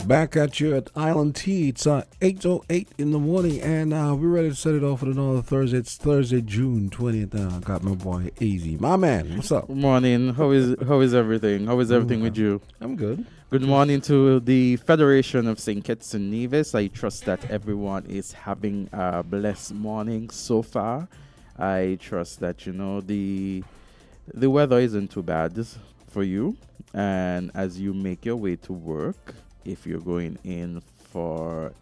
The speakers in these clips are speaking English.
Back at you at Island Tea. It's 8:08 in the morning, and we're ready to set it off with another Thursday. It's Thursday, June 20th. I got my boy Easy. My man, what's up? Good morning. How is everything? How is everything with you? I'm good. Good morning to the Federation of St. Kitts and Nevis. I trust that everyone is having a blessed morning so far. I trust that the weather isn't too bad for you, and as you make your way to work, if you're going in for,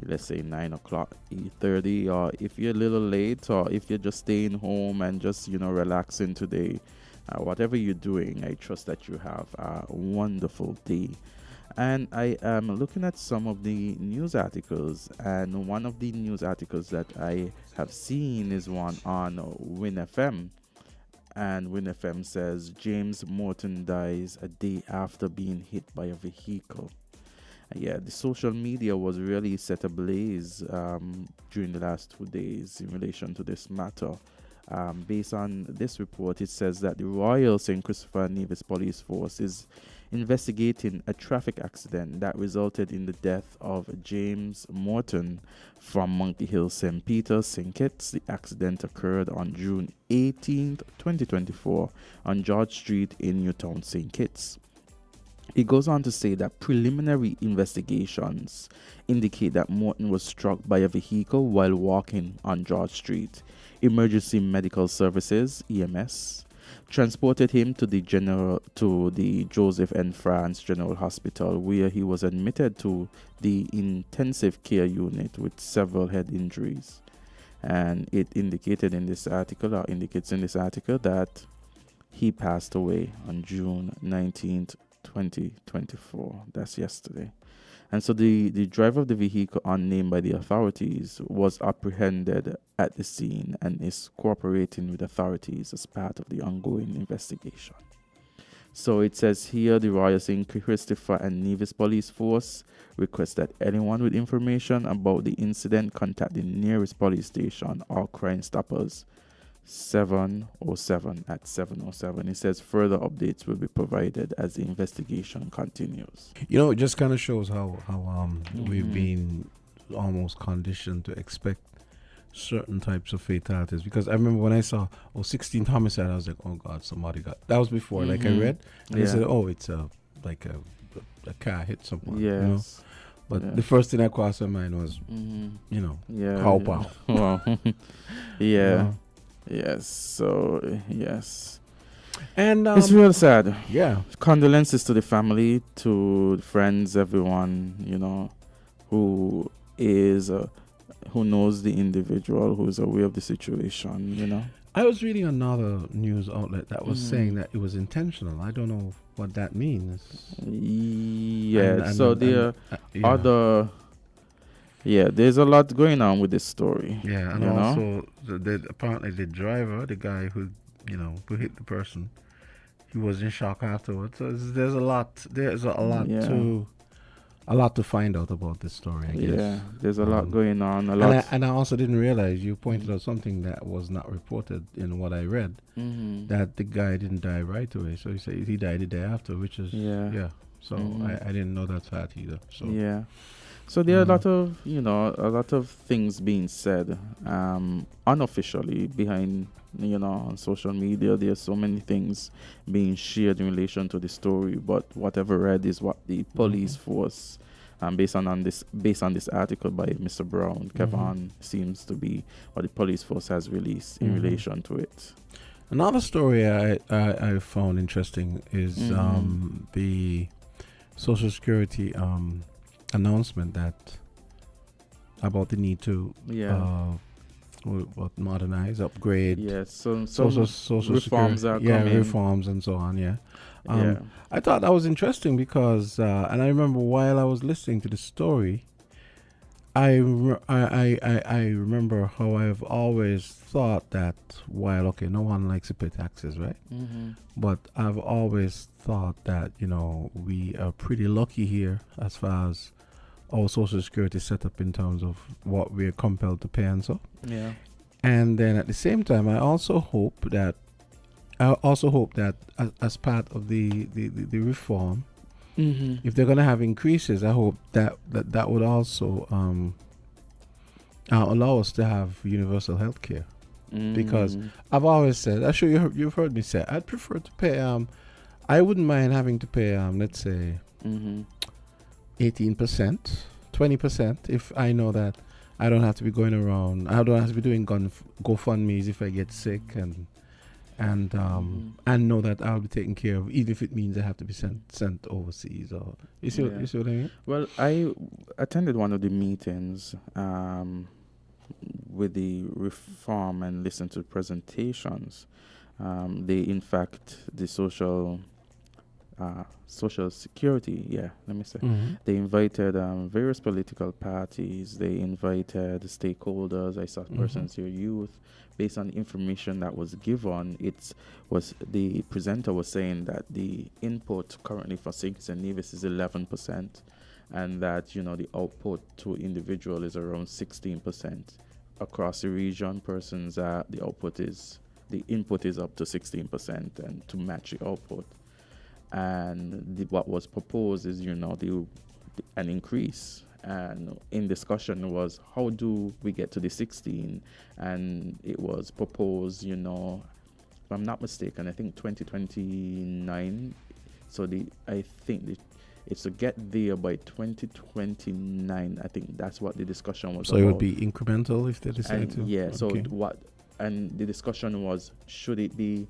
let's say, 9 o'clock, 8:30, or if you're a little late, or if you're just staying home and just relaxing today, whatever you're doing, I trust that you have a wonderful day. And I am looking at some of the news articles, and one of the news articles that I have seen is one on WINNFM. And WINNFM says James Morton dies a day after being hit by a vehicle. Yeah, the social media was really set ablaze during the last 2 days in relation to this matter. Based on this report, it says that the Royal St. Christopher Nevis Police Force is investigating a traffic accident that resulted in the death of James Morton from Monkey Hill, St. Peter, St. Kitts. The accident occurred on June 18th, 2024 on George Street in Newtown, St. Kitts. It goes on to say that preliminary investigations indicate that Morton was struck by a vehicle while walking on George Street. Emergency Medical Services (EMS) transported him to the Joseph N. France General Hospital, where he was admitted to the intensive care unit with several head injuries. And it indicates in this article that he passed away on June 19th, 2024. That's yesterday. And so the driver of the vehicle, unnamed by the authorities, was apprehended at the scene and is cooperating with authorities as part of the ongoing investigation. So it says here, the Royal St. Christopher and Nevis Police Force requests that anyone with information about the incident contact the nearest police station or Crime Stoppers 707 at 707. It says further updates will be provided as the investigation continues. It just kind of shows how we've been almost conditioned to expect certain types of fatalities. Because I remember when I saw 16th homicide, I was like, oh God, somebody got. That was before, like I read, and they said, oh, it's a car hit someone. Yes. But the first thing that crossed my mind was, cow pow. Wow. Yeah. Yes. So yes, and it's real sad. Yeah. Condolences to the family, to friends, everyone who knows the individual, who is aware of the situation. I was reading another news outlet that was saying that it was intentional. I don't know what that means. Yeah. There's a lot going on with this story. Yeah, and also apparently the driver, the guy who hit the person, he was in shock afterwards. So there's a lot to find out about this story, I guess. Yeah, there's a lot going on. And I also didn't realize you pointed out something that was not reported in what I read, that the guy didn't die right away. So he said he died the day after, which is So I didn't know that fact either. So yeah. So there are a lot of things being said unofficially behind, on social media. There's so many things being shared in relation to the story, but whatever read is what the police force, based on this article by Mr. Brown, Kevin, seems to be what the police force has released in relation to it. Another story I found interesting is the Social Security announcement that about the need to modernize, upgrade. Yes, some social reforms security, are coming. Reforms and so on. I thought that was interesting because, and I remember while I was listening to the story, I remember how I've always thought that while no one likes to pay taxes, right? But I've always thought that we are pretty lucky here as far as our Social Security set up in terms of what we're compelled to pay and so. Yeah. And then at the same time, I also hope that as part of the reform, If they're going to have increases, I hope that would also allow us to have universal health care. Because I've always said, I'm sure you've heard me say, I'd prefer to pay, I wouldn't mind having to pay, let's say, 18%, 20%, if I know that I don't have to be going around, I don't have to be doing GoFundMes if I get sick, and know that I'll be taken care of, even if it means I have to be sent overseas. Or you see what I mean? Well, I attended one of the meetings with the reform and listened to presentations. The social security, they invited various political parties, they invited stakeholders. I saw persons here, youth. Based on the information that was given, the presenter was saying that the input currently for St. Kitts and Nevis is 11%, and that the output to individual is around 16%. Across the region, the input is up to 16%, and to match the output. And what was proposed is an increase. And in discussion was, how do we get to the 16? And it was proposed, if I'm not mistaken, I think 2029. So it's to get there by 2029. I think that's what the discussion was about. So it would be incremental if they decide to? Yeah, okay. And the discussion was, should it be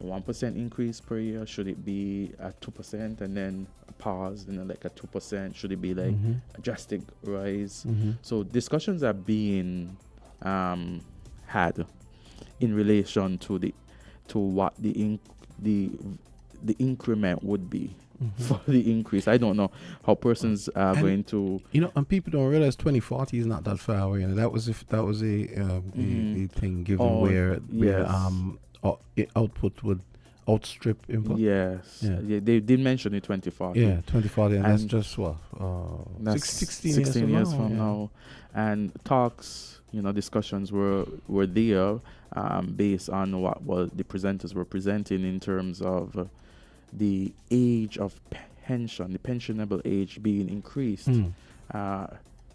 1% increase per year? Should it be at 2% and then a pause and then like a 2%? Should it be like a drastic rise? So discussions are being had in relation to what the increment would be for the increase. I don't know how persons are going to. And people don't realize 2040 is not that far away. And that was a thing given where output would outstrip input. Yes. Yeah, they did mention it 2040. Yeah, 2040, and that's just what? 16 years from now. And talks, discussions were there based on what the presenters were presenting in terms of the age of pension, the pensionable age being increased.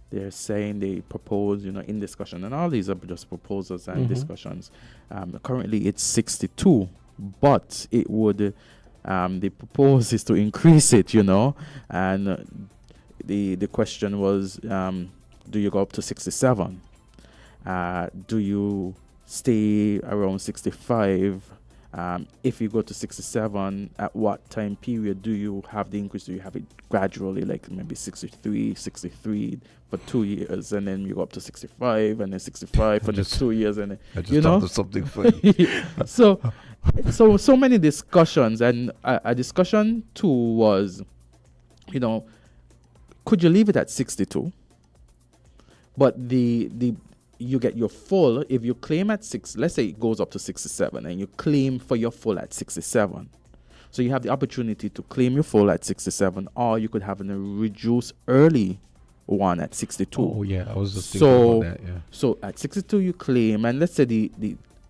They're saying they propose, in discussion, and all these are just proposals and discussions. Currently, it's 62, but it would, the propose is to increase it, and the question was, do you go up to 67? Do you stay around 65? If you go to 67, at what time period do you have the increase? Do you have it gradually, like maybe 63 for 2 years, and then you go up to 65, and then 65 for just 2 years, and then, I just thought of something funny. so many discussions, and a discussion too was, could you leave it at 62? But you get your full, if you claim at let's say it goes up to 67 and you claim for your full at 67. So you have the opportunity to claim your full at 67, or you could have a reduced early one at 62. Oh yeah, I was just thinking about that, yeah. So at 62 you claim, and let's say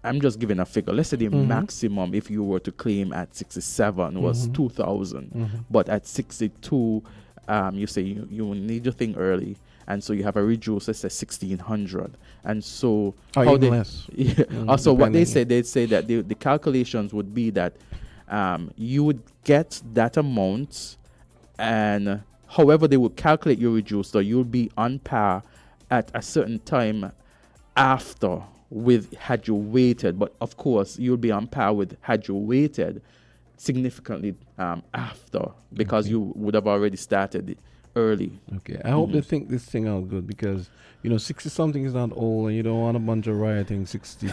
I'm just giving a figure. Let's say the maximum if you were to claim at 67 was 2,000. But at 62, you say you need your thing early. And so you have a reduce, let's say 1,600. And so less. Yeah. Also, what they say that the calculations would be that you would get that amount, and however they would calculate your reduce, so you'll be on par at a certain time after had you waited. But of course, you'll be on par with had you waited significantly after, because you would have already started early. Okay, I hope they think this thing out good, because 60 something is not old, and you don't want a bunch of rioting 60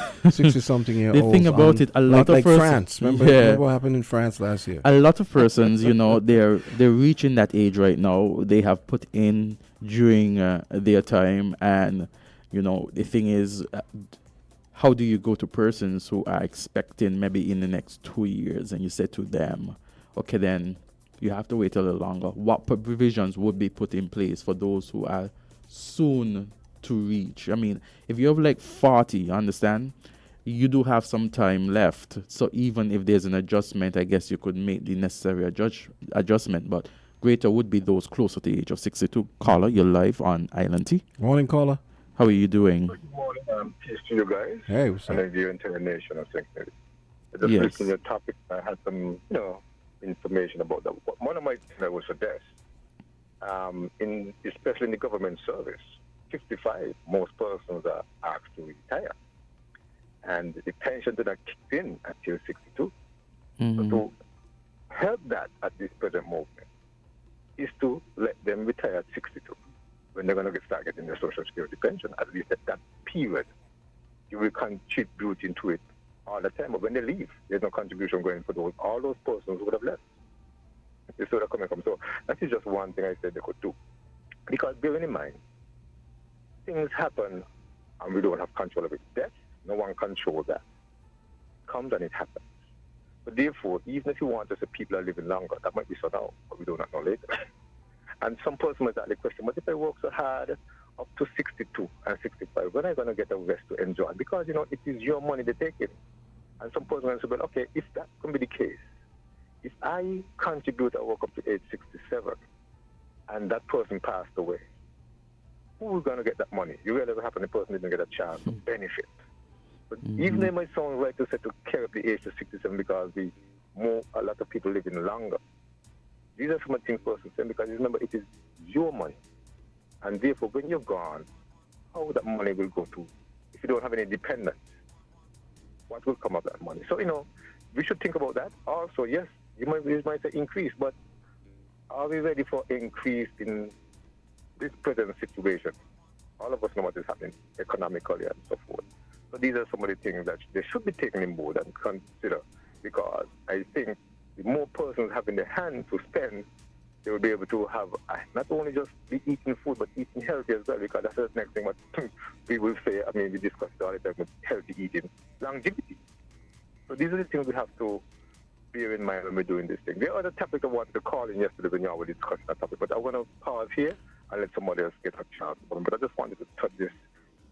something year olds. The thing about it, a lot of persons, France. Remember what happened in France last year? A lot of persons, they're reaching that age right now. They have put in during their time, and the thing is, how do you go to persons who are expecting maybe in the next 2 years, and you say to them, okay, then you have to wait a little longer. What provisions would be put in place for those who are soon to reach? I mean, if you have like 40, you understand, you do have some time left. So even if there's an adjustment, I guess you could make the necessary adjustment. But greater would be those closer to the age of 62. Caller, you're live on Island T. Morning, caller. How are you doing? Good morning. Peace to you guys. Hey, what's And up? then the entire nation of St. Mary. Just Yes. listening to your topic, I had some, information about that. One of my things I would suggest, especially in the government service, 55, most persons are asked to retire. And the pension did not kick in until 62. So to help that at this present moment is to let them retire at 62 when they're going to start getting their Social Security pension. At least at that period, you will contribute into it all the time. But when they leave, there's no contribution going for all those persons who would have left. You see where they're coming from. So that is just one thing I said they could do. Because bearing in mind, things happen and we don't have control of it. Death, no one controls that. It comes and it happens. But therefore, even if you want to say people are living longer, that might be so now, but we do not know later. And some person might ask the question, but if I work so hard up to 62 and 65, when am I going to get a rest to enjoy? Because, it is your money they take it. And some person will say, well, okay, if that can be the case, if I contribute, I work up to age 67, and that person passed away, who is going to get that money? You realize what happened, the person didn't get a chance to benefit. But even though it might sound right to say to carry up the age to 67 because a lot of people living longer. These are some of the things persons say because remember, it is your money. And therefore, when you're gone, how that money will go to? If you don't have any dependents, what will come of that money? So, we should think about that. Also, yes, you might say increase, but are we ready for increase in this present situation? All of us know what is happening economically and so forth. So these are some of the things that they should be taken in board and consider, because I think the more persons have in their hand to spend, they will be able to have not only just be eating food, but eating healthy as well, because that's the next thing what we will say. I mean, we discuss it all the time with healthy eating, longevity. So these are the things we have to bear in mind when we're doing this thing. The other topic I wanted to call in yesterday when y'all were discussing that topic, but I want to pause here and let somebody else get a chance. But I just wanted to touch this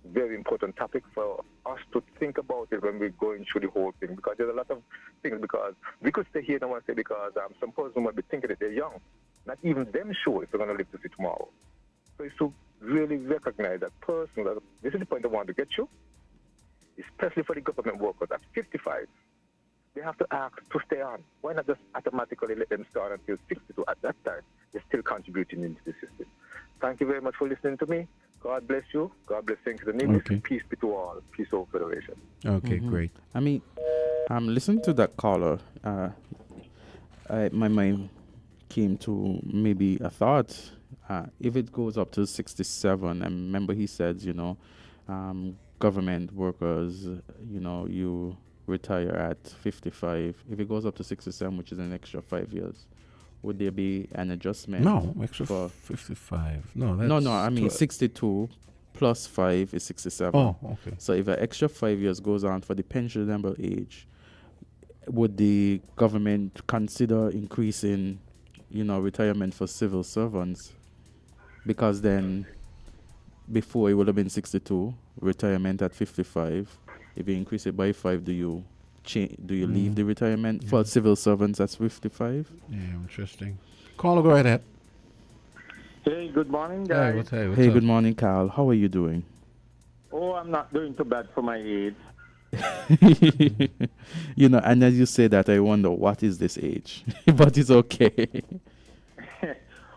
very important topic for us to think about it when we're going through the whole thing, because there's a lot of things, because we could stay here and say because some person might be thinking that they're young, not even them sure if they're going to live to see tomorrow. So it's to really recognize that person, that this is the point I want to get you, especially for the government workers at 55, they have to ask to stay on. Why not just automatically let them start until 62? At that time, they're still contributing into the system. Thank you very much for listening to me. God bless you. God bless St. Kitts. Okay. Peace be to all. Peace over Federation. Okay, great. I mean, listening to that caller, my mind came to maybe a thought. If it goes up to 67, I remember he said, government workers, you retire at 55. If it goes up to 67, which is an extra 5 years, would there be an adjustment? No, extra for 55. No, that's no. I mean, 62 plus 5 is 67. Oh, okay. So if an extra 5 years goes on for the pensionable age, would the government consider increasing, retirement for civil servants? Because then, before it would have been 62, retirement at 55. If you increase it by 5, do you leave the retirement for civil servants at 55? Yeah, interesting. Caller, go right ahead. Hey, good morning, guys. What's Hey, up? good morning, Carl. How are you doing? Oh, I'm not doing too bad for my age. And as you say that, I wonder, what is this age? But it's okay.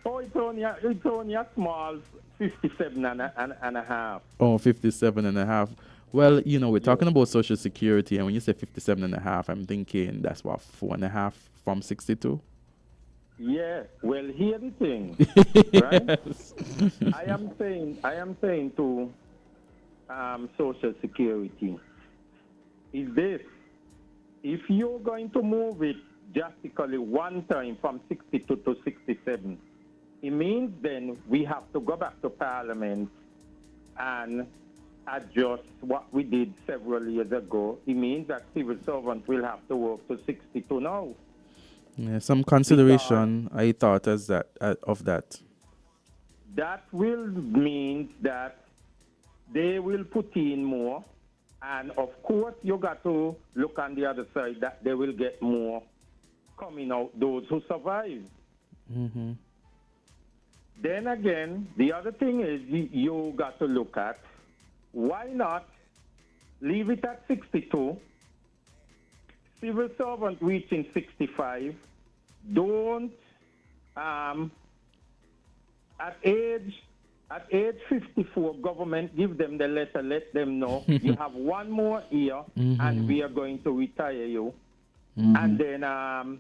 Oh, it's only a small 57 and a half. Oh, 57 and a half. Well, we're talking about Social Security, and when you say 57 and a half, I'm thinking that's what, 4.5 from 62? Yeah, well, here's the thing, right? I am saying to Social Security is this: if you're going to move it drastically one time from 62 to 67, it means then we have to go back to Parliament and adjust what we did several years ago. It means that civil servants will have to work to 62 now. Yeah, some consideration I thought as that of that. That will mean that they will put in more, and of course you got to look on the other side that they will get more coming out, those who survive. Mm-hmm. Then again, the other thing is you got to look at why not leave it at 62, civil servant reaching 65, don't at age 54, government give them the letter, let them know you have one more year and we are going to retire you. And then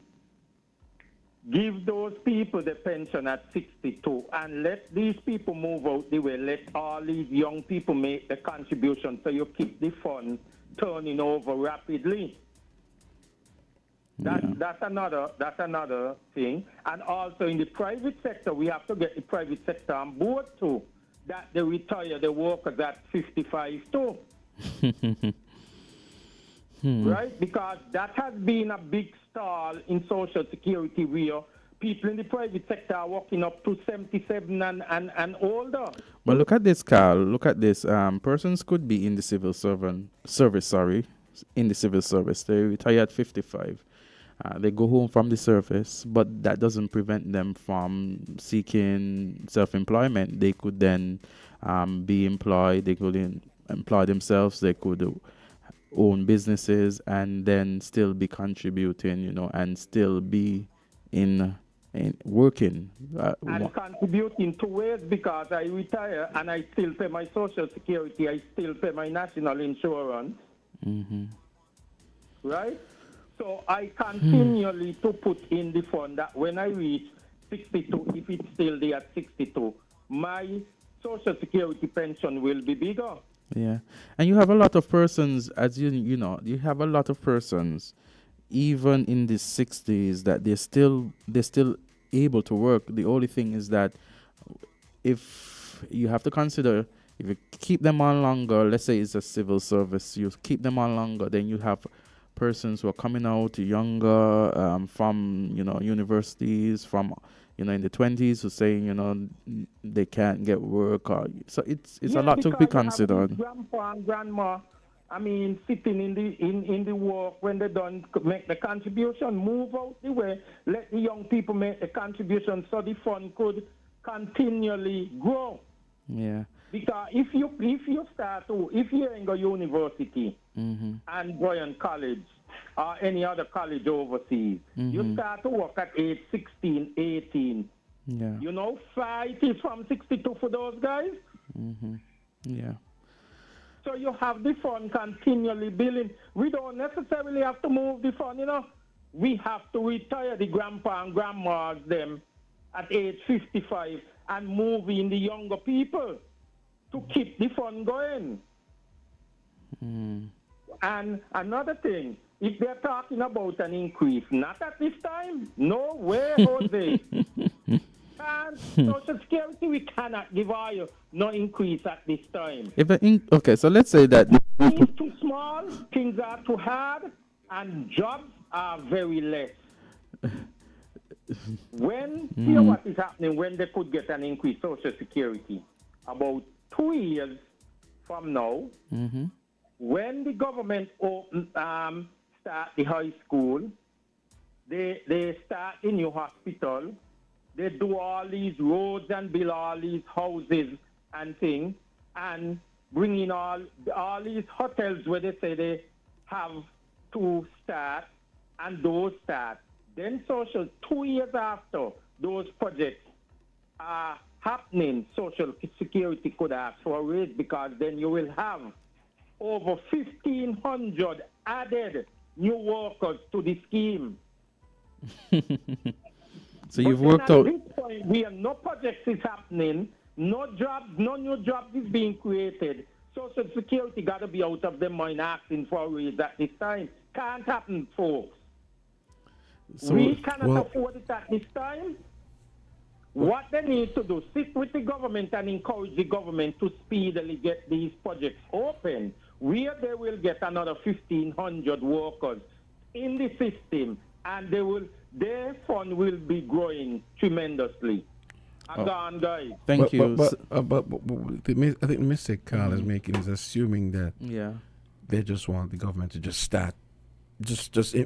give those people the pension at 62 and let these people move out the way. Let all these young people make the contribution so you keep the funds turning over rapidly. That's another thing. And also in the private sector, we have to get the private sector on board too, that they retire the workers at 55 too. Right? Because that has been a big stall in Social Security where people in the private sector are working up to 77 and older. But look at this, Carl. Look at this. Persons could be in the civil service, in the civil service. They retire at 55. They go home from the service, but that doesn't prevent them from seeking self-employment. They could then be employed. They could employ themselves. They could own businesses and then still be contributing, and still be in working. And contributing two ways, because I retire and I still pay my Social Security, I still pay my national insurance. Right? So I continually to put in the fund that when I reach 62, if it's still there at 62, my Social Security pension will be bigger. Yeah, and you have a lot of persons, as you have a lot of persons, even in the 60s, that they're still able to work. The only thing is that if you have to consider, if you keep them on longer, let's say it's a civil service, you keep them on longer, then you have persons who are coming out younger from universities, from in the 20s, who saying they can't get work, so it's a lot to be considered. Grandpa and grandma, sitting in the work when they don't make the contribution, move out the way, let the young people make the contribution so the fund could continually grow. Yeah. Because if you're in a university and going college or any other college overseas, you start to work at age 16, 18. Yeah. Fight is from 62 for those guys. Yeah. So you have the fund continually building. We don't necessarily have to move the fund, We have to retire the grandpa and grandmas them at age 55 and move in the younger people to keep the fund going. And another thing, if they're talking about an increase, not at this time, no way, Jose. And Social Security, we cannot give you no increase at this time. Okay, so let's say that things too small, things are too hard, and jobs are very less. Hear what is happening when they could get an increase Social Security. About 2 years from now, when the government start the high school, they start a new hospital, they do all these roads and build all these houses and things, and bring in all these hotels where they say they have to start, and those start. Then 2 years after those projects are happening, Social Security could ask for a raise, because then you will have over 1,500 added new workers to the scheme. So you've worked out. At this point, no projects is happening, no new jobs is being created. Social Security got to be out of their mind asking for a raise at this time. Can't happen, folks. So, we cannot afford it at this time. What they need to do, sit with the government and encourage the government to speedily get these projects open, where they will get another 1,500 workers in the system, and their fund will be growing tremendously. Gone, guys. Thank you. But I think the mistake Carl is making is assuming that they just want the government to just start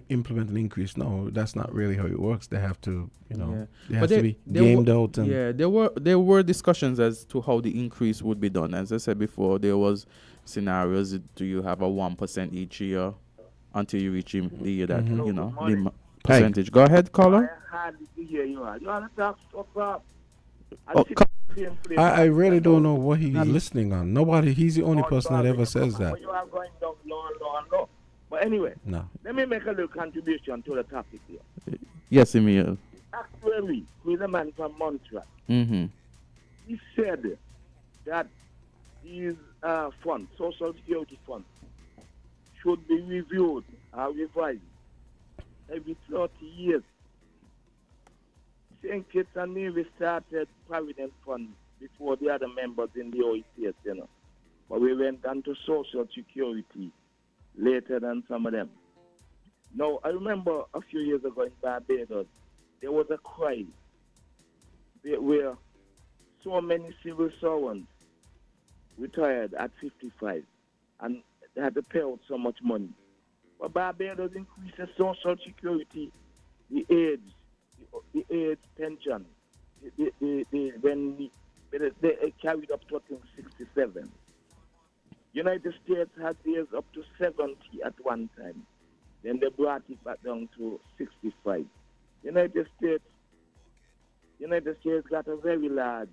implement an increase. No, that's not really how it works. They have to, they have But to be gamed out. And there were discussions as to how the increase would be done. As I said before, there was scenarios. Do you have a 1% each year until you reach the year that the percentage? Go ahead, caller. I hardly hear you. You want to talk stuff. I really don't know what he's listening on. Nobody. He's the only person that ever says that. You are going down low. But anyway, let me make a little contribution to the topic here. Yes, Emil. Actually, he's a man from Montreal. Mm-hmm. He said that these funds, Social Security funds, should be reviewed or revised every 30 years. St. Kitts and Nevis started Provident Fund before the other members in the OECS, But we went on to Social Security later than some of them. Now, I remember a few years ago in Barbados, there was a cry where so many civil servants retired at 55 and they had to pay out so much money. But Barbados increased the Social Security, the age pension, when they carried up to I think 67. United States had theirs up to 70 at one time. Then they brought it back down to 65. United States got a very large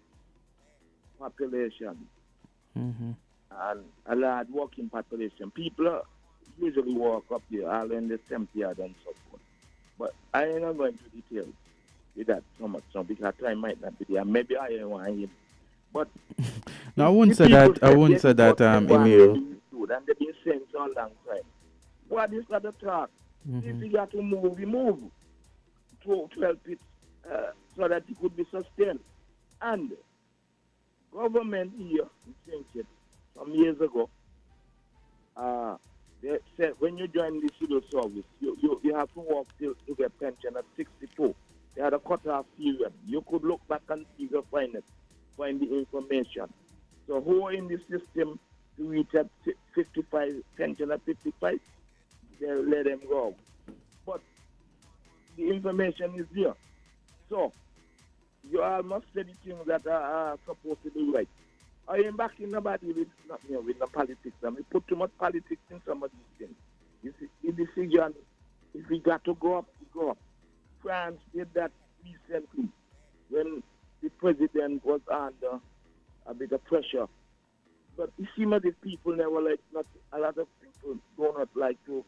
population and a large working population. People usually walk up there all in the 70 yard and so forth. But I ain't not going into details with that so much because time might not be there. Maybe I ain't want him. But no, I wouldn't say that. Emil. And they've been saying for a long time. What is got to talk? If you got to move, we move to help it so that it could be sustained. And government here in St. Kitts some years ago, they said when you join the civil service, you have to work till you get pension at 62. They had a cut-off period. You could look back and see the find the information. So who are in the system to reach at 55, pension at 55, they let them go. But the information is there. So you all must say the things that are supposed to be right. I am backing nobody with the politics. I mean, put too much politics in some of these things. You see, the decision, if we got to go up, we go up. France did that recently when the president was under a bit of pressure. But you see, many people never like, not a lot of people do not like to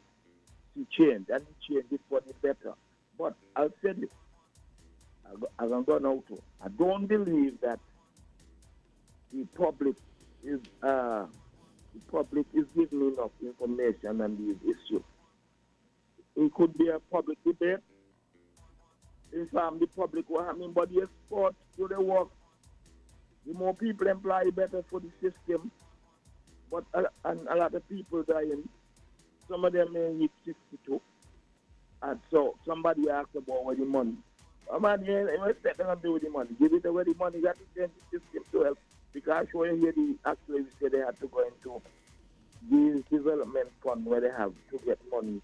see change, and change is for the better. But I'll say this, as I'm going out to, I don't believe that the public is giving enough information on these issues. It could be a public debate. Inform the public what happening, but the sport do the work. The more people employ, better for the system. But and a lot of people dying. Some of them may hit 62. And so somebody asked about where the money. Man, what's that going to do with the money? Give it away the money. Got to change the system to help. Because I show you here the actually say they had to go into these development fund where they have to get money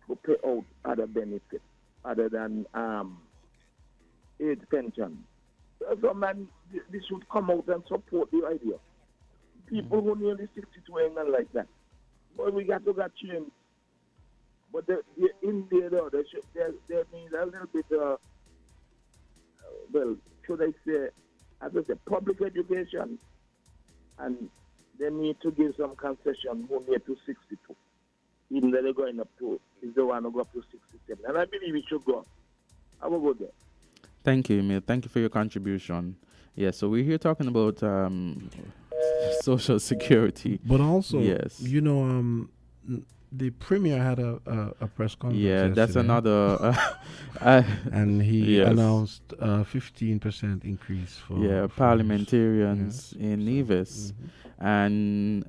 to pay out other benefits other than age pension. So man, this should come out and support the idea. People who nearly 62 ain't not like that. But we got to get change. But in there though, there needs a little bit well, should I say, as I said, public education, and they need to give some concession who near to 62. Even though they're going up to, if they want to go up to 67. And I believe it should go. I will go there. Thank you, Emil. Thank you for your contribution. Yeah, so we're here talking about Social Security. But also, yes, the premier had a press conference. Yeah, that's yesterday. Another. And he announced a 15% increase for parliamentarians in Nevis. And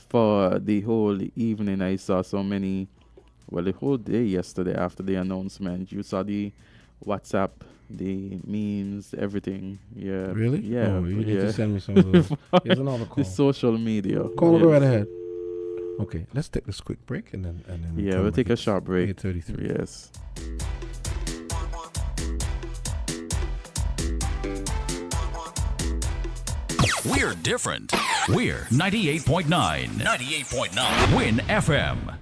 for the whole evening, I saw so many. Well, the whole day yesterday after the announcement, you saw the WhatsApp, the memes, everything. Yeah. Really? Yeah. Oh, you need to send me some of those. Here's another call. The social media. Call, go right ahead. Okay, let's take this quick break and then Yeah, come we'll back. take a It's short break. 8:33. Yes. We're different. We're 98.9. 98.9. Win FM.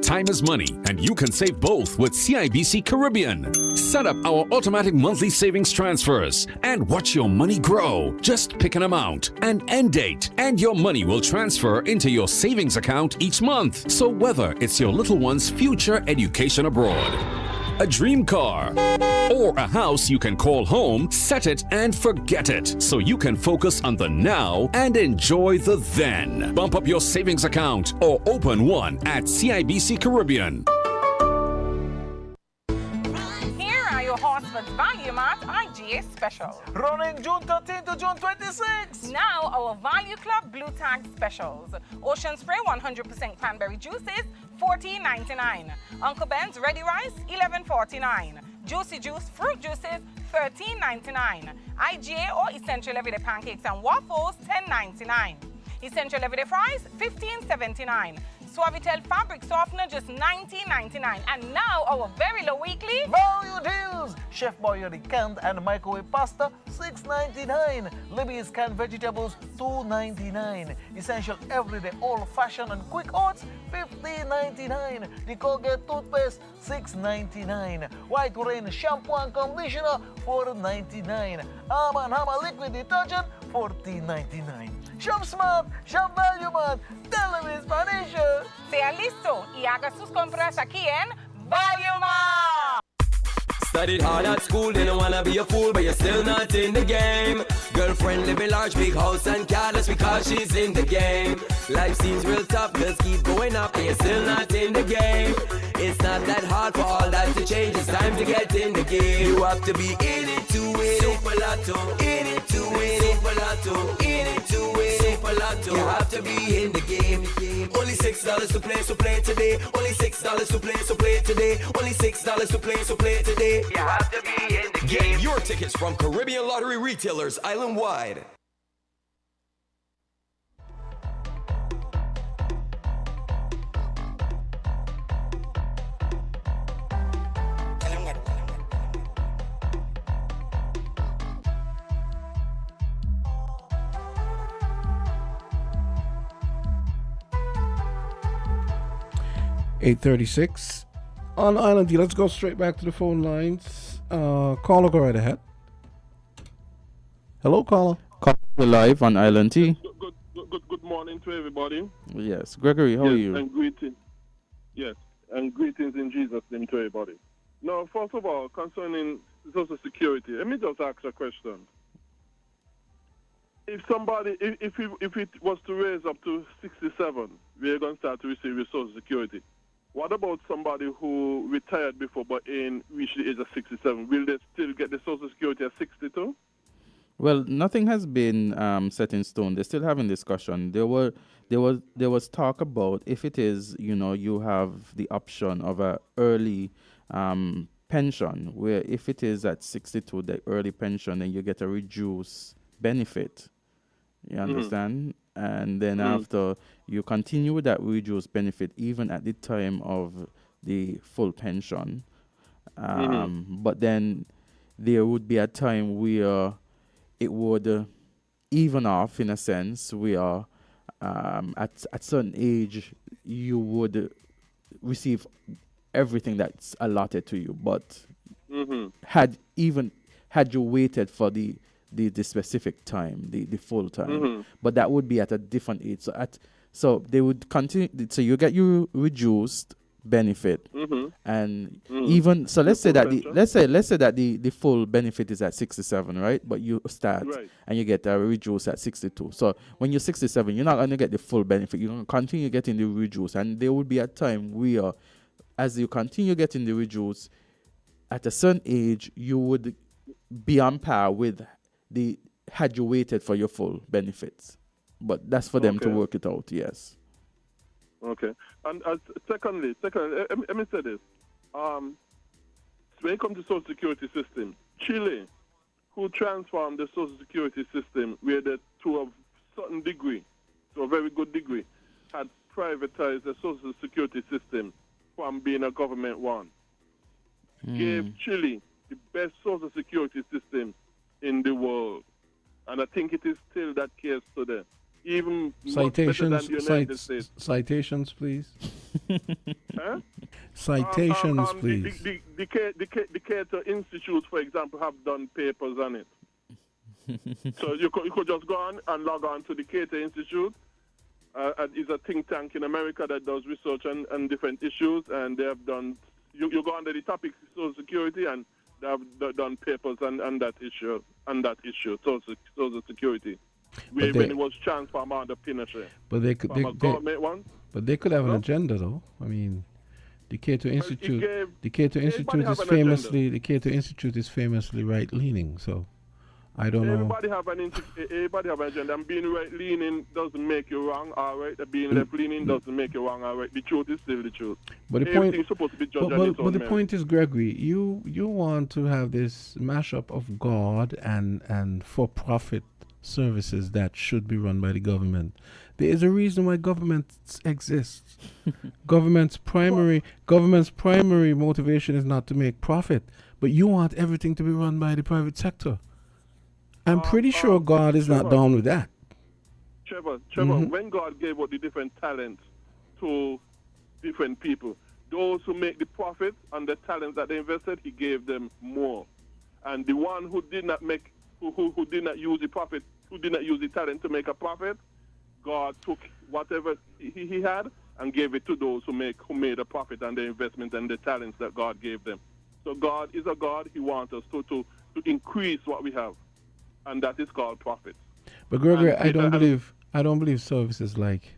Time is money, and you can save both with CIBC Caribbean. Set up our automatic monthly savings transfers and watch your money grow. Just pick an amount, an end date, and your money will transfer into your savings account each month. So whether it's your little one's future education abroad, a dream car, or a house you can call home, set it and forget it so you can focus on the now and enjoy the then. Bump up your savings account or open one at CIBC Caribbean. Here are your Horseman's Value Mart IGA specials. Running June 13 to June 26. Now our Value Club Blue Tag specials. Ocean Spray 100% cranberry juices, $14.99. Uncle Ben's Ready Rice, $11.49. Juicy Juice fruit juices, $13.99. IGA or Essential Everyday Pancakes and Waffles, $10.99. Essential Everyday Fries, $15.79. Suavitel Fabric Softener, just $19.99. And now our very low weekly Value deals. Chef Boyardee canned and microwave pasta, $6.99. Libby's canned vegetables, $2.99. Essential everyday old-fashioned and quick oats, $15.99. The Colgate toothpaste, $6.99. White Rain shampoo and conditioner, $4.99. Arm & Hammer liquid detergent, $14.99. Shop smart, shop value mart. Tell them in Spanish. sea listo y haga sus compras aquí en Value Mart. Studied hard at school, didn't wanna be a fool, but you're still not in the game. Girlfriend live in large, big house and car, that's because she's in the game. Life seems real tough, bills keep going up, and you're still not in the game. It's not that hard for all that to change, it's time to get in the game. You have to be in it to win it. Super Lotto, in it to win it. Super Lotto, in it to win it. Super Lotto, you have to be in the game. Only $6 to play, so play today. Only $6 to play, so play today. Only $6 to play, so play today. You have to be in the game. Get your tickets from Caribbean Lottery retailers island-wide. $8:36 on Island D. Let's go straight back to the phone lines. Caller, go right ahead. Hello, caller. We're live on Island T. Good morning to everybody. Yes. Gregory, how are you? And greetings. Yes, and greetings in Jesus' name to everybody. Now, first of all, concerning Social Security, let me just ask a question. If somebody, if it was to raise up to 67, we're going to start to receive your Social Security. What about somebody who retired before but ain't reached the age of 67? Will they still get the Social Security at 62? Well, nothing has been set in stone. They're still having discussion. There was talk about if it is, you have the option of a early pension, where if it is at 62, the early pension, then you get a reduced benefit. You understand? And then after, you continue with that reduced benefit even at the time of the full pension. But then there would be a time where it would even off, in a sense, where at certain age you would receive everything that's allotted to you. But had you waited for the specific time, the full time, but that would be at a different age. So they would continue. So you get your reduced benefit, and even so. Let's say that the full benefit is at 67, right? But you start and you get a reduced at 62. So when you're 67, you're not going to get the full benefit. You're going to continue getting the reduced, and there would be a time where, as you continue getting the reduced, at a certain age, you would be on par with had you waited for your full benefits. But that's for them to work it out, yes. Okay. And secondly, let me say this. When it comes to Social Security system, Chile, who transformed the Social Security system where the to a certain degree, to a very good degree, had privatized the social security system from being a government one. Gave Chile the best social security system in the world. And I think it is still that case today. Even much better than the United States. Citations, please. Huh? Citations, please. The Carty Institute, for example, have done papers on it. So you could just go on and log on to the Carty Institute. It's a think tank in America that does research on different issues, and they have done. You go under the topic social security, and they have done papers on that issue, social security. When it was transformed under Pinochet. But they could. Government one. But they could have an agenda, though. I mean, the Carty Institute. The Carty Institute is famously right-leaning. So, I don't know. Everybody have an agenda. And being right-leaning doesn't make you wrong, all right? Being left-leaning doesn't make you wrong, all right? The truth is still the truth. But the Everything point is supposed to be judged on its own but the merit. point is, Gregory, you want to have this mashup of God and for-profit services that should be run by the government. There is a reason why government exists. Government's primary motivation is not to make profit, but you want everything to be run by the private sector. I'm pretty sure God is not down with that. Trevor, when God gave out the different talents to different people, those who make the profit and the talents that they invested, he gave them more. And the one who did not make, who did not use the profit, who did not use the talent to make a profit, God took whatever he had and gave it to those who made a profit and the investment and the talents that God gave them. So God is a God. He wants us to increase what we have, and that is called profit. But Gregory, I don't believe services like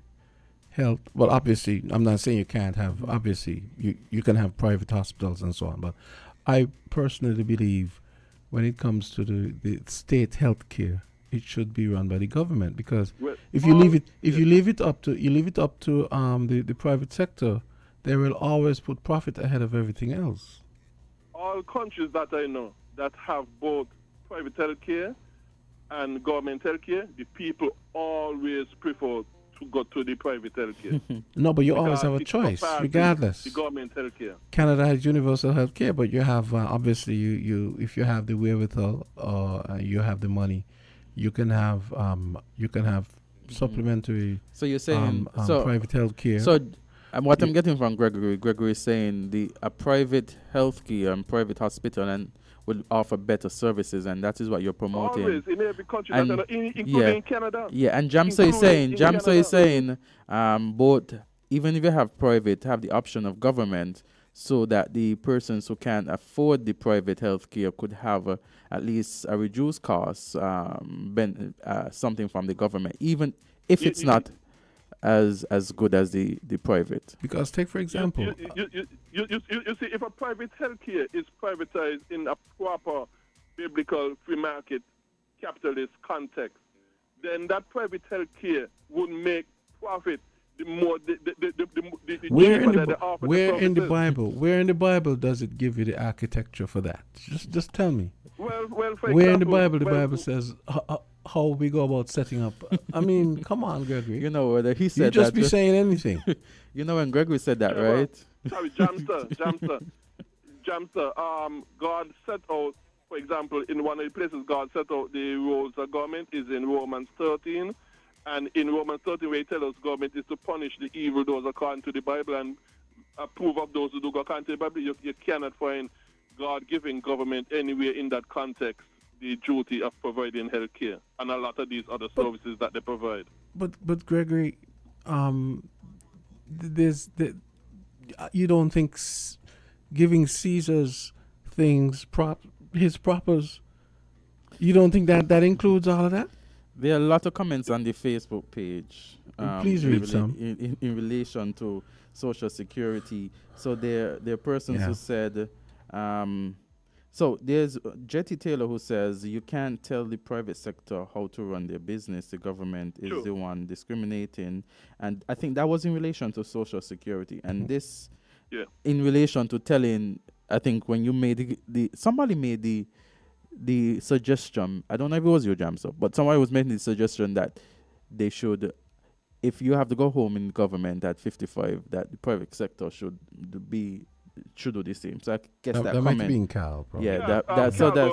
health. Well, obviously, I'm not saying you can't have. Obviously, you can have private hospitals and so on. But I personally believe when it comes to the state health care, it should be run by the government, because if you leave it up to the private sector, they will always put profit ahead of everything else. All countries that I know that have both private health care and government health care, the people always prefer to go to the private health care. No, but you always have a choice, regardless. The government health care. Canada has universal health care, but you have obviously you if you have the wherewithal or you have the money, you can have supplementary. So you're saying private health care. So what I'm getting from Gregory is saying a private health care and private hospital and will offer better services, and that is what you're promoting. Always in every country, including Canada. Yeah, and Jamsa is saying both, even if you have private, have the option of government, so that the persons who can afford the private health care could have at least a reduced cost, something from the government, even if it's not as good as the private. Because take for example, you see, if a private health care is privatized in a proper biblical free market capitalist context, then that private health care would make profit. Where in the Bible does it give you the architecture for that? Just tell me. Well, for where example, in the Bible says how we go about setting up? I mean, come on, Gregory. You know whether he said you just that, be saying anything. You know when Gregory said that, right? Sorry, Jamster. God set out, for example, in one of the places God set out the roles of government is in Romans 13. And in Romans 13, where he tells us government is to punish the evildoers according to the Bible and approve of those who do go according to the Bible. You cannot find God giving government anywhere in that context the duty of providing health care and a lot of these other services that they provide. But Gregory, you don't think giving Caesar's things his propers, you don't think that includes all of that? There are a lot of comments on the Facebook page. Please read some. In relation to Social Security. So there are persons who said, so there's Jetty Taylor who says, you can't tell the private sector how to run their business. The government is the one discriminating. And I think that was in relation to Social Security. And this, in relation to telling, I think when you made somebody made the suggestion, I don't know if it was your Jamsa, but somebody was making the suggestion that they should if you have to go home in government at 55, that the private sector should do the same. So I guess that comment might be in Cal, probably. Yeah, Cal so that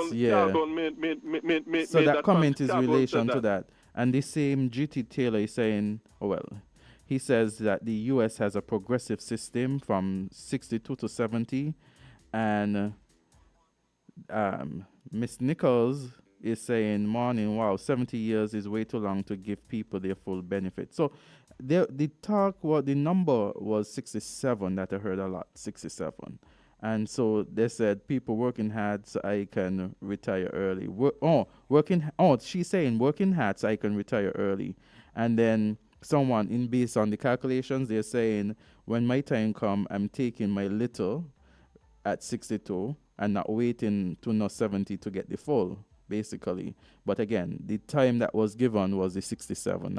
comment is Cal relation said to that. And the same GT Taylor is saying, he says that the U.S. has a progressive system from 62 to 70, and Miss Nichols is saying, morning, wow, 70 years is way too long to give people their full benefit. So the number was 67 that I heard a lot, 67. And so they said, people working hard so I can retire early. She's saying working hard so I can retire early. And then someone, based on the calculations, they're saying, when my time come, I'm taking my little at 62 and not waiting to not 70 to get the full, basically. But again, the time that was given was the 67.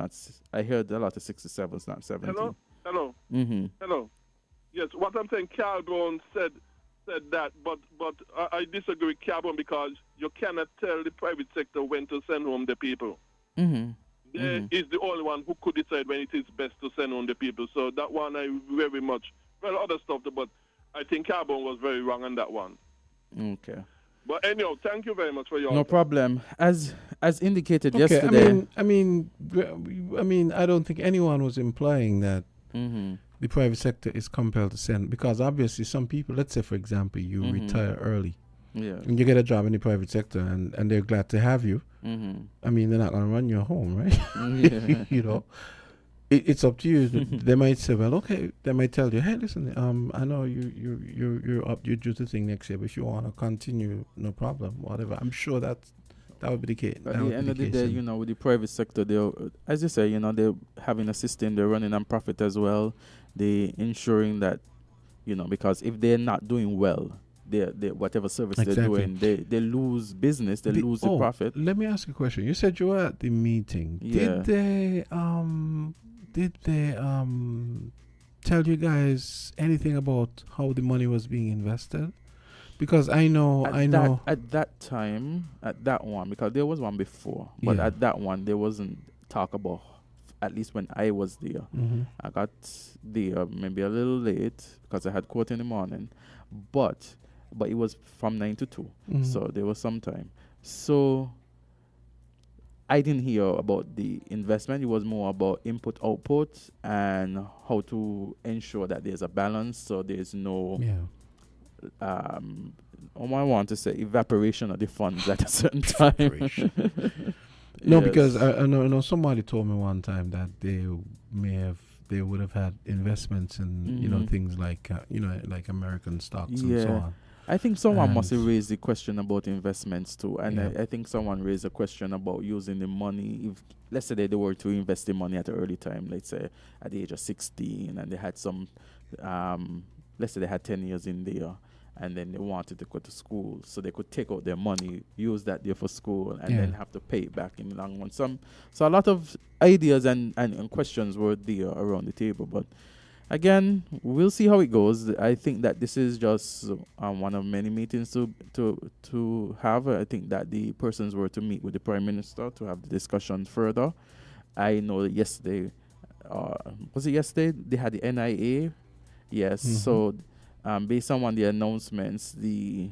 I heard a lot of 67s, not 70. Hello. Mm-hmm. Hello. Yes, what I'm saying, Calgon said that, but I disagree with Calgon because you cannot tell the private sector when to send home the people. Mm-hmm. They is the only one who could decide when it is best to send home the people. So that one I very much, other stuff, but I think Calgon was very wrong on that one. Okay. But anyhow, thank you very much for your No answer. problem. As indicated yesterday. I mean, I don't think anyone was implying that the private sector is compelled to send, because obviously some people, let's say for example, you retire early, and you get a job in the private sector, and they're glad to have you. I mean, they're not going to run you home, right? You know, it's up to you. They might say, well, okay. They might tell you, hey, listen, I know you're up, you're due to thing next year, but if you want to continue, no problem, whatever. I'm sure that would be the case. At the end of the day, with the private sector, they, as you say, they're having a system, they're running on profit as well. They're ensuring that, because if they're not doing well, they whatever service they're doing, they lose business, they lose the profit. Let me ask you a question. You said you were at the meeting. Yeah. Did they tell you guys anything about how the money was being invested? Because I know at that time, at that one, because there was one before, but at that one there wasn't talk about, at least when I was there. I got there maybe a little late because I had court in the morning, but it was from 9 to 2, so there was some time. So I didn't hear about the investment. It was more about input, output, and how to ensure that there's a balance, so there's no I want to say evaporation of the funds at a certain time. No, because I know somebody told me one time that they would have had investments in things like like American stocks and so on. I think someone must have raised the question about investments too, and I think someone raised a question about using the money. If let's say they were to invest the money at an early time, let's say at the age of 16, and they had some, let's say they had 10 years in there, and then they wanted to go to school, so they could take out their money, use that there for school, and then have to pay it back in the long run. So a lot of ideas and questions were there around the table, but again, we'll see how it goes. I think that this is just one of many meetings to have. I think that the persons were to meet with the Prime Minister to have the discussion further. I know that yesterday, was it yesterday? They had the NIA. Yes, so based on the announcements, the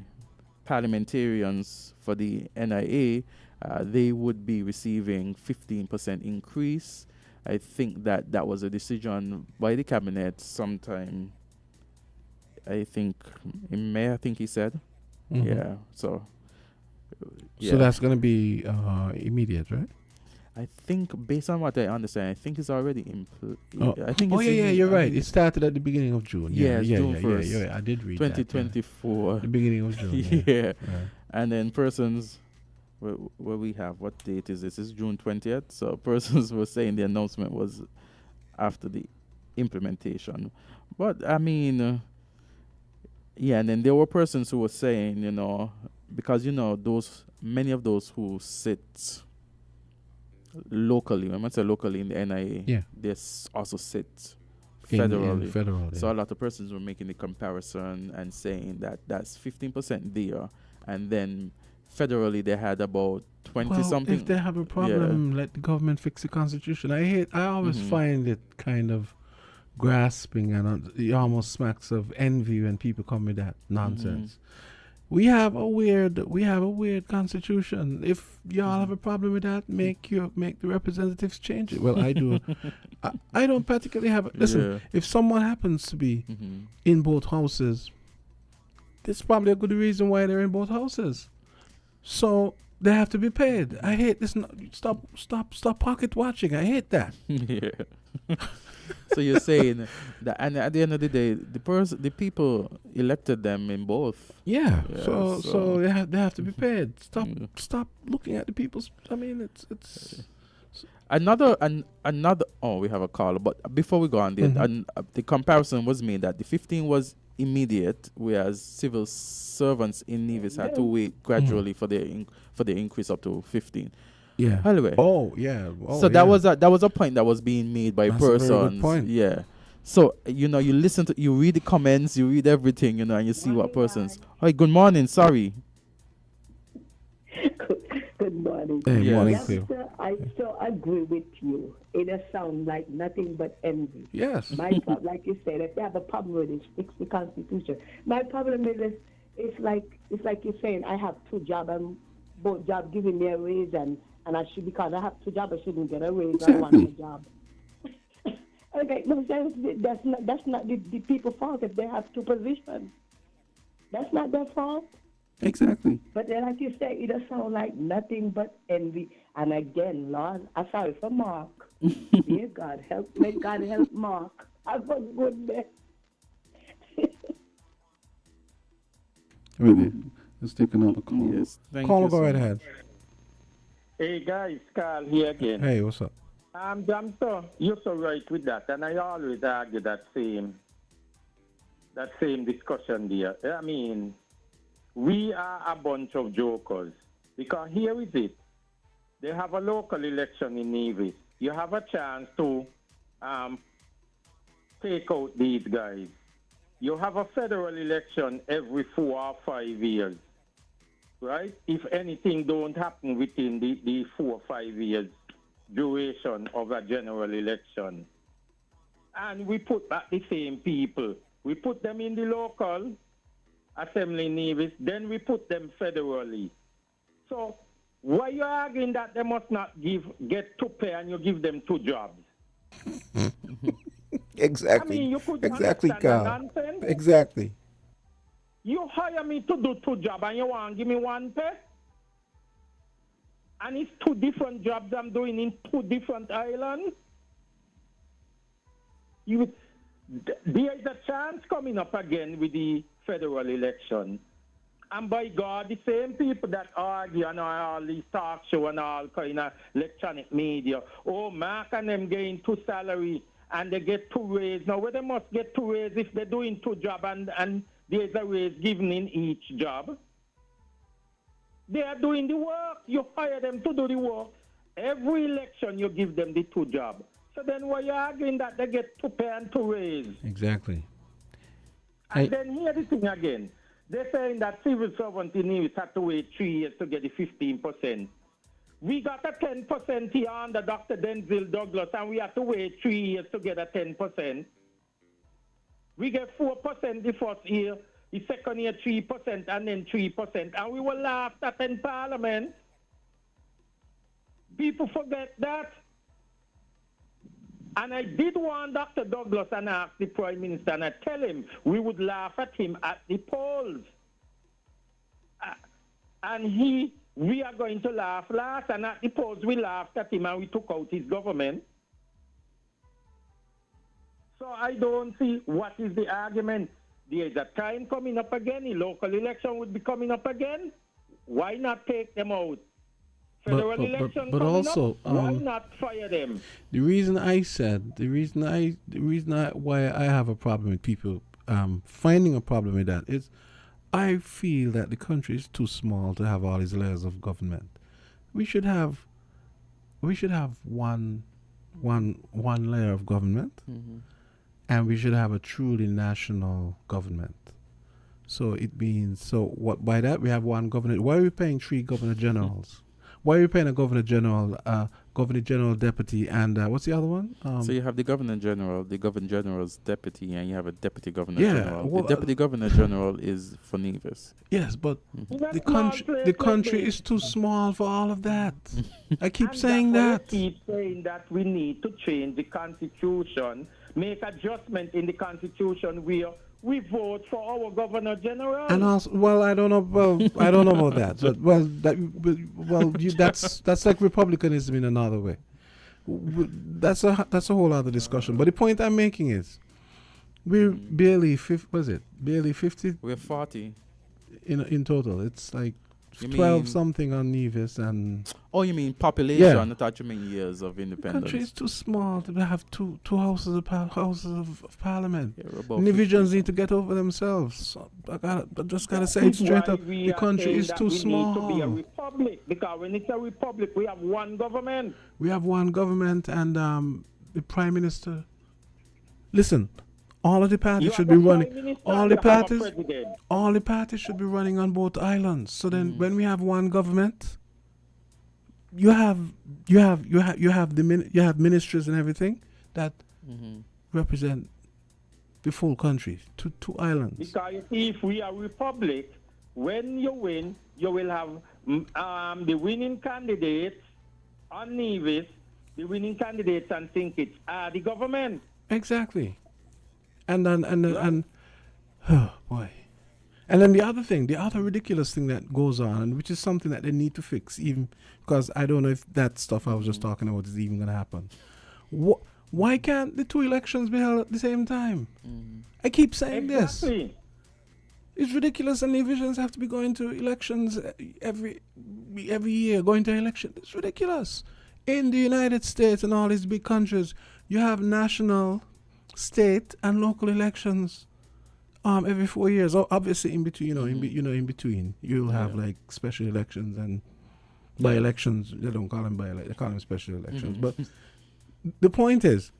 parliamentarians for the NIA, they would be receiving 15% increase. I think that was a decision by the cabinet sometime, I think in May, I think he said. Yeah, so. So that's going to be immediate, right? I think, based on what I understand, I think it's already in I think you're right. It started at the beginning of June. June 1st. Yeah, I did read 2024. The beginning of June. Yeah. And then persons, where we have, what date is this? It's June 20th. So persons were saying the announcement was after the implementation. But, I mean, and then there were persons who were saying, because, many of those who sit locally, when I say locally in the NIA, they also sit federally. So a lot of persons were making the comparison and saying that that's 15% there, and then federally they had about 20 something. If they have a problem, let the government fix the constitution. I always find it kind of grasping, and it almost smacks of envy when people come with that nonsense. We have a weird constitution. If y'all have a problem with that, make the representatives change it. Well, I do. I don't particularly have. Listen, if someone happens to be in both houses, there's probably a good reason why they're in both houses. So they have to be paid. I hate this. Stop pocket watching. I hate that. So you're saying that, and at the end of the day, the people elected them in both. Yeah. So they have to be paid. Stop looking at the people's. I mean, it's another. Oh, we have a call. But before we go on there, the comparison was made that the 15 was immediate, whereas civil servants in Nevis had to wait gradually for the increase up to 15. Yeah. Anyway. Oh yeah. So that was a point that was being made by persons. A very good point. Yeah. So you read the comments, you read everything, and you see what persons. Hi, good morning. Sorry. Good morning. Hey, morning, Sir, I so agree with you. It does sound like nothing but envy. Yes. My problem, like you said, if they have a problem with it, fix the constitution. My problem is it's like you're saying I have two jobs and both jobs giving me a raise and I should, because I have two jobs, I shouldn't get a raise. Exactly. I want a job. Okay, no, that's not the people's fault if they have two positions. That's not their fault. Exactly. But then, like you say, it does sound like nothing but envy. And again, Lord, I'm sorry for Mark. Dear God, may God help Mark. Have a good day. Really? Let's take another call. Yes, thank call you. Go right ahead. Hey guys, Carl here again. Hey, what's up? You're so right with that, and I always argue that same discussion there. I mean, we are a bunch of jokers, because here is it. They have a local election in Nevis. You have a chance to take out these guys. You have a federal election every 4 or 5 years, right? If anything don't happen within the 4 or 5 years duration of a general election. And we put back the same people. We put them in the local assembly in Nevis, then we put them federally. So why you arguing that they must not get to pay and you give them 2 jobs? Exactly. I mean, you could exactly, understand Carl. the nonsense. Exactly. You hire me to do 2 jobs and you want to give me 1 pay? And it's 2 different jobs I'm doing in 2 different islands? There is a chance coming up again with the federal election. And by God, the same people that argue on all these talk show and all kind of electronic media, Mark and them getting 2 salary and they get 2 raise. Now, where they must get 2 raise if they're doing 2 jobs and there's a raise given in each job? They are doing the work. You hire them to do the work. Every election, you give them the 2 jobs. So then why are you arguing that they get 2 pay and 2 raise? Exactly. And then here's the thing again. They're saying that civil servants in Nevis have to wait 3 years to get the 15%. We got a 10% here under Dr. Denzel Douglas, and we have to wait 3 years to get a 10%. We get 4% the first year, the second year 3%, and then 3%. And we were laughed at in Parliament. People forget that. And I did warn Dr. Douglas and ask the Prime Minister, and I tell him we would laugh at him at the polls. And we are going to laugh last, and at the polls we laughed at him and we took out his government. So I don't see what is the argument. There is a time coming up again, the local election would be coming up again. Why not take them out? Federal election but coming also, up, why not fire them? The reason why I have a problem with people finding a problem with that is I feel that the country is too small to have all these layers of government. We should have one layer of government, and we should have a truly national government. So it means, so what by that we have one governor. Why are we paying 3 governor generals? Why are we paying a governor general deputy, and what's the other one? So you have the governor general's deputy, and you have a deputy governor Yeah, general. well, The deputy governor general is for Nevis. Yes, but the country is too small for all of that. I keep saying that. Keep saying that we need to change the constitution, make adjustment in the constitution where we vote for our governor general. And also, well, I don't know. Well, I don't know about that. But that's like republicanism in another way. That's a whole other discussion. But the point I'm making is, we're barely 50. Was it barely 50? We're 40 in total. It's like You 12 mean- something on Nevis and. Oh, you mean population? Yeah. I thought you mean years of The independence. country is too small to have two houses of parliament. Yeah, we're about Divisions need to get over themselves. So I just gotta say it straight up. The country is too We need to be a small. republic, because when it's a republic, we have one government. We have one government and the prime minister. Listen, all of the parties You should have be a running. prime minister All and the you have a parties. president. All the parties should be running on both islands. So then, when we have one government, you have ministries and everything that represent the full country. Two islands. Because if we are republic, when you win, you will have the winning candidates on Nevis, the winning candidates on St. Kitts are the government. Exactly. And oh boy. And then the other ridiculous thing that goes on, and which is something that they need to fix, even because I don't know if that stuff I was just talking about is even going to happen. Why can't the 2 elections be held at the same time? I keep saying this. It's ridiculous, and divisions have to be going to elections every year, going to election. It's ridiculous. In the United States and all these big countries, you have national, state, and local elections every 4 years. Obviously, in between, in between, you'll have like special elections and by elections. They don't call them they call them special elections. But the point is,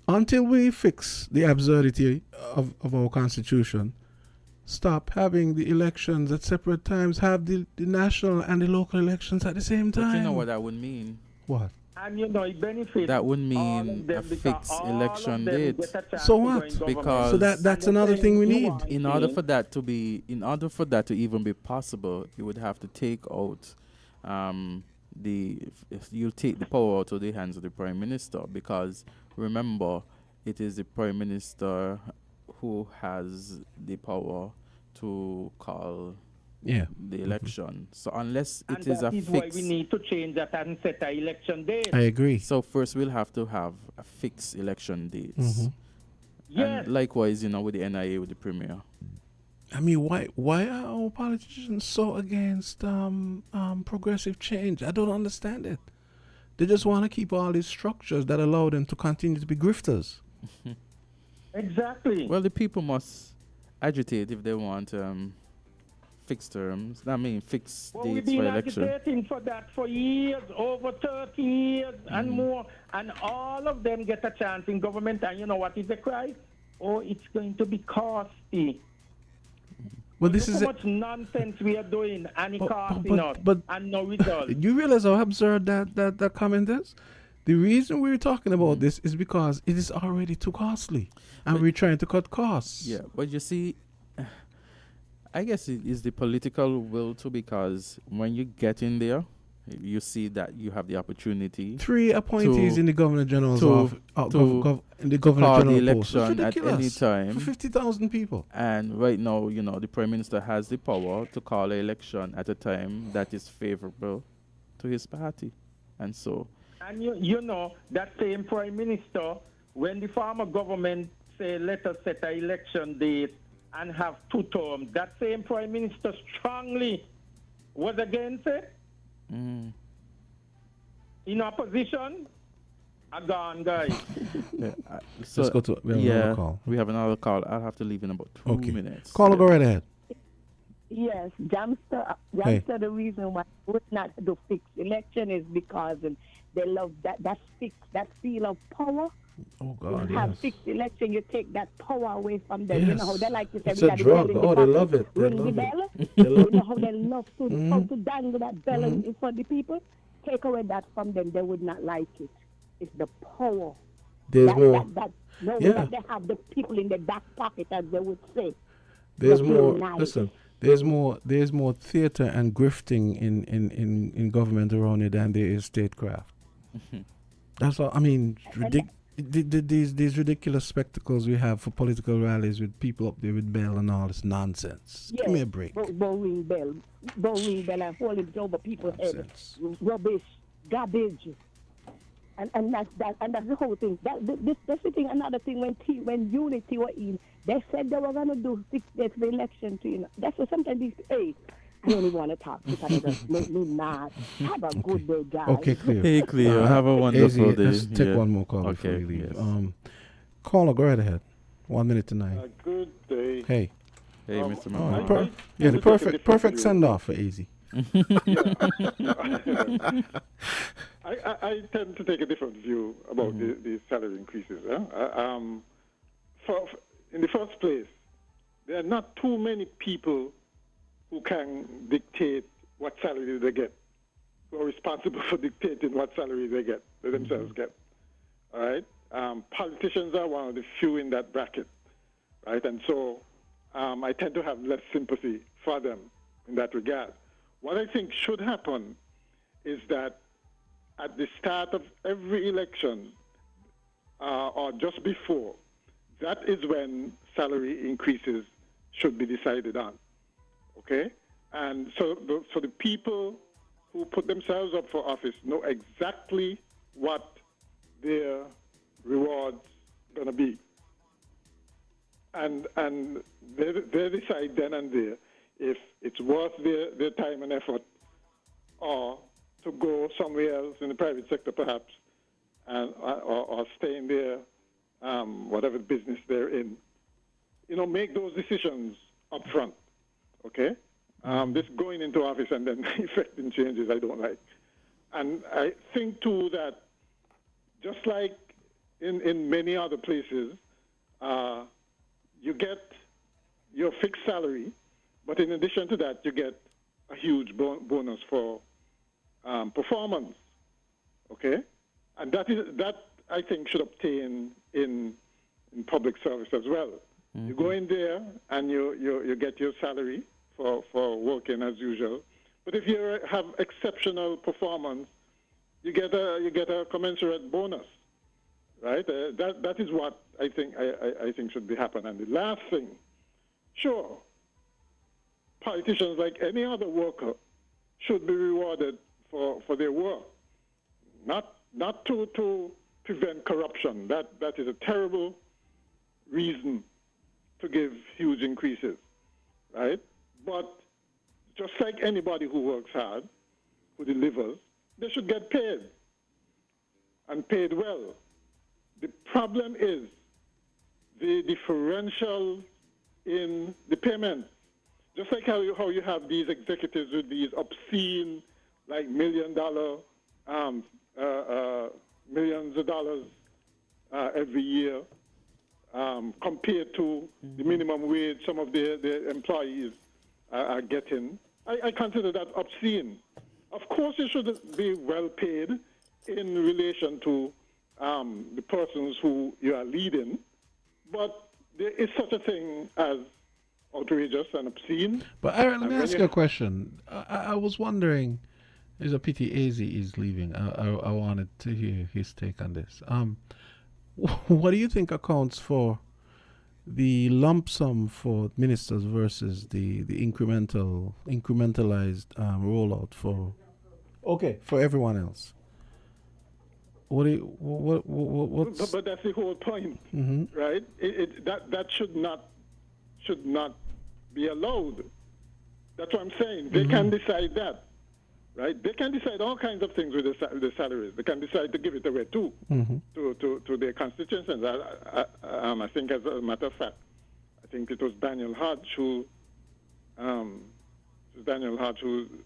until we fix the absurdity of our constitution, stop having the elections at separate times. Have the national and the local elections at the same time. But you know what that would mean? What? And it benefits. That would mean all of them a because fixed all election of them date. get a chance So to go what? in government. Because So that's another thing we need. in order for that to even be possible, you would have to take out if you take the power out of the hands of the prime minister, because remember, it is the prime minister who has the power to call the election. So unless And it is a that is why fix, we need to change that and set an election date. I agree. so first we'll have to have a fixed election dates. Mhm. Yes. And likewise, with the NIA, with the premier. I mean, why are our politicians so against progressive change? I don't understand it. They just want to keep all these structures that allow them to continue to be grifters. Exactly. Well, the people must agitate if they want fixed terms. I mean, fixed Well, we've dates been for election. agitating for that for years, over 30 years and more, and all of them get a chance in government. And you know what is the cry? Oh, it's going to be costly. But this Look is how much nonsense we are doing, and it costing us, but and no result. you realize how absurd that comment is? The reason we're talking about this is because it is already too costly, and we're trying to cut costs. Yeah, but you see, I guess it is the political will too, because when you get in there, you see that you have the opportunity. 3 appointees to- in the Governor General's to- office, to in the Governor call the General post. It's election at any ridiculous. time. For 50,000 people. And right now, the Prime Minister has the power to call an election at a time that is favorable to his party. And so, And you know, that same prime minister, when the former government say, let us set an election date and have 2 terms, that same prime minister strongly was against it. In opposition, a gone guy. so Let's go to we have another call. We have another call. I'll have to leave in about 2 Okay. minutes. Caller, go right ahead. Yes, Jamster, Hey. the reason why we would not do fixed election is because they love that fix, that feel of power Oh God, You have yes. 60 election, you take that power away from them. Yes. You know how they like to say, It's we a got the drug. bell in the Oh, they pocket. love it. They Ring the love bell. it. They love You know how they love to, how Mhm. to dangle that bell Mhm. in front of the people? Take away that from them, they would not like it. It's the power. There's more. Knowing Yeah. that they have the people in the back pocket, as they would say. There's They feel more. nice. Listen, there's more theater and grifting in government around it than there is statecraft. That's all. I mean, these ridiculous spectacles we have for political rallies with people up there with bell and all this nonsense. Give me a break. Bowling bell and holding it over people's heads. Rubbish, garbage. And that's the whole thing. That's the thing. Another thing, when Unity were in, they said they were gonna do 6 days for the election. That's what sometimes these. Hey, I don't even want to talk because it just make me mad. Have a good day, guys. Okay, Cleo. Hey, Cleo. Have a wonderful day. Let's take Yeah. one more call before Okay, we leave. yes. Caller, go right ahead. 1 minute to 9. Good day. Hey. Hey, Mr. Oh, Mahmoud. the perfect send off for AZ. I tend to take a different view about the salary increases. In the first place, there are not too many people who can dictate what salary they get, who are responsible for dictating what salary they themselves get. All right? Politicians are one of the few in that bracket, right? And so I tend to have less sympathy for them in that regard. What I think should happen is that at the start of every election or just before, that is when salary increases should be decided on. Okay? And so the people who put themselves up for office know exactly what their rewards going to be. And they decide then and there if it's worth their time and effort or to go somewhere else in the private sector perhaps and or stay in their whatever business they're in. Make those decisions up front. Okay? This going into office and then effecting changes I don't like. And I think too that just like in many other places, you get your fixed salary, but in addition to that, you get a huge bonus for performance. Okay? And that I think should obtain in public service as well. You go in there and you get your salary for working as usual. But if you have exceptional performance, you get a commensurate bonus, right? That is what I think should be happen. And the last thing, sure, politicians like any other worker should be rewarded for their work, not to prevent corruption. That is a terrible reason to give huge increases, right? But just like anybody who works hard, who delivers, they should get paid, and paid well. The problem is the differential in the payments. Just like how you have these executives with these obscene, like millions of dollars every year, compared to the minimum wage some of their employees are getting. I consider that obscene. Of course, you should be well paid in relation to the persons who you are leading, but there is such a thing as outrageous and obscene. But Aaron, let me ask you a question. I was wondering, there's a pity AZ is leaving. I wanted to hear his take on this. What do you think accounts for the lump sum for ministers versus the incrementalized rollout for everyone else? But that's the whole point, right? That should not be allowed. That's what I'm saying. They can decide that, right? They can decide all kinds of things with the salaries. They can decide to give it away too to their constituents. I think, as a matter of fact, I think it was Daniel Hodge who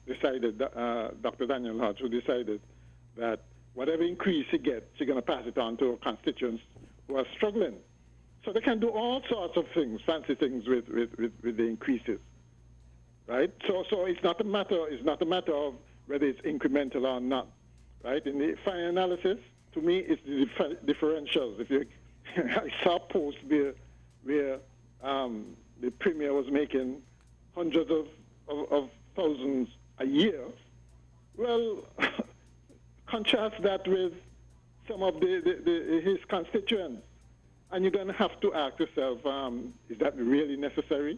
decided, Dr. Daniel Hodge, who decided that whatever increase he gets, he's going to pass it on to constituents who are struggling. So they can do all sorts of things, fancy things with the increases, right? So it's not a matter of whether it's incremental or not, right? In the final analysis, to me, it's the differentials. I saw a post where the premier was making hundreds of thousands a year. Well, contrast that with some of his constituents, and you're going to have to ask yourself, is that really necessary?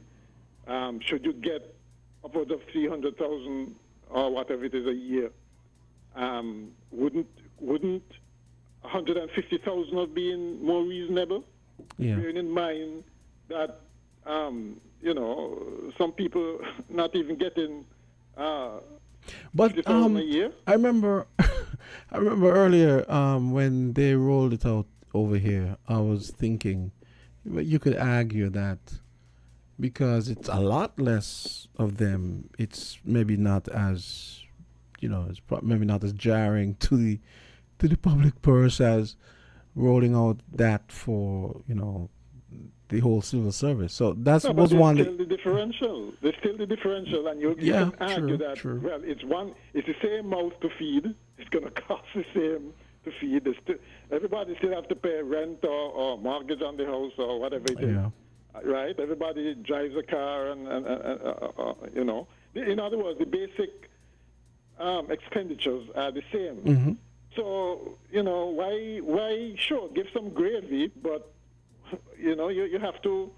Should you get upwards of 300,000 or whatever it is a year? Wouldn't 150,000 have been more reasonable? Yeah. Bearing in mind that some people not even getting but 50,000 a year. I remember earlier when they rolled it out over here, I was thinking you could argue that because it's a lot less of them, it's maybe not as maybe not as jarring to the public purse as rolling out that for the whole civil service. So that's was one. There's still the differential. There's still the differential, and you can argue that. True. Well, it's the same mouth to feed. It's going to cost the same to feed. Everybody still have to pay rent or mortgage on the house or whatever it is. Right? Everybody drives a car, and In other words, the basic expenditures are the same. Mm-hmm. So why? Sure, give some gravy, but you have to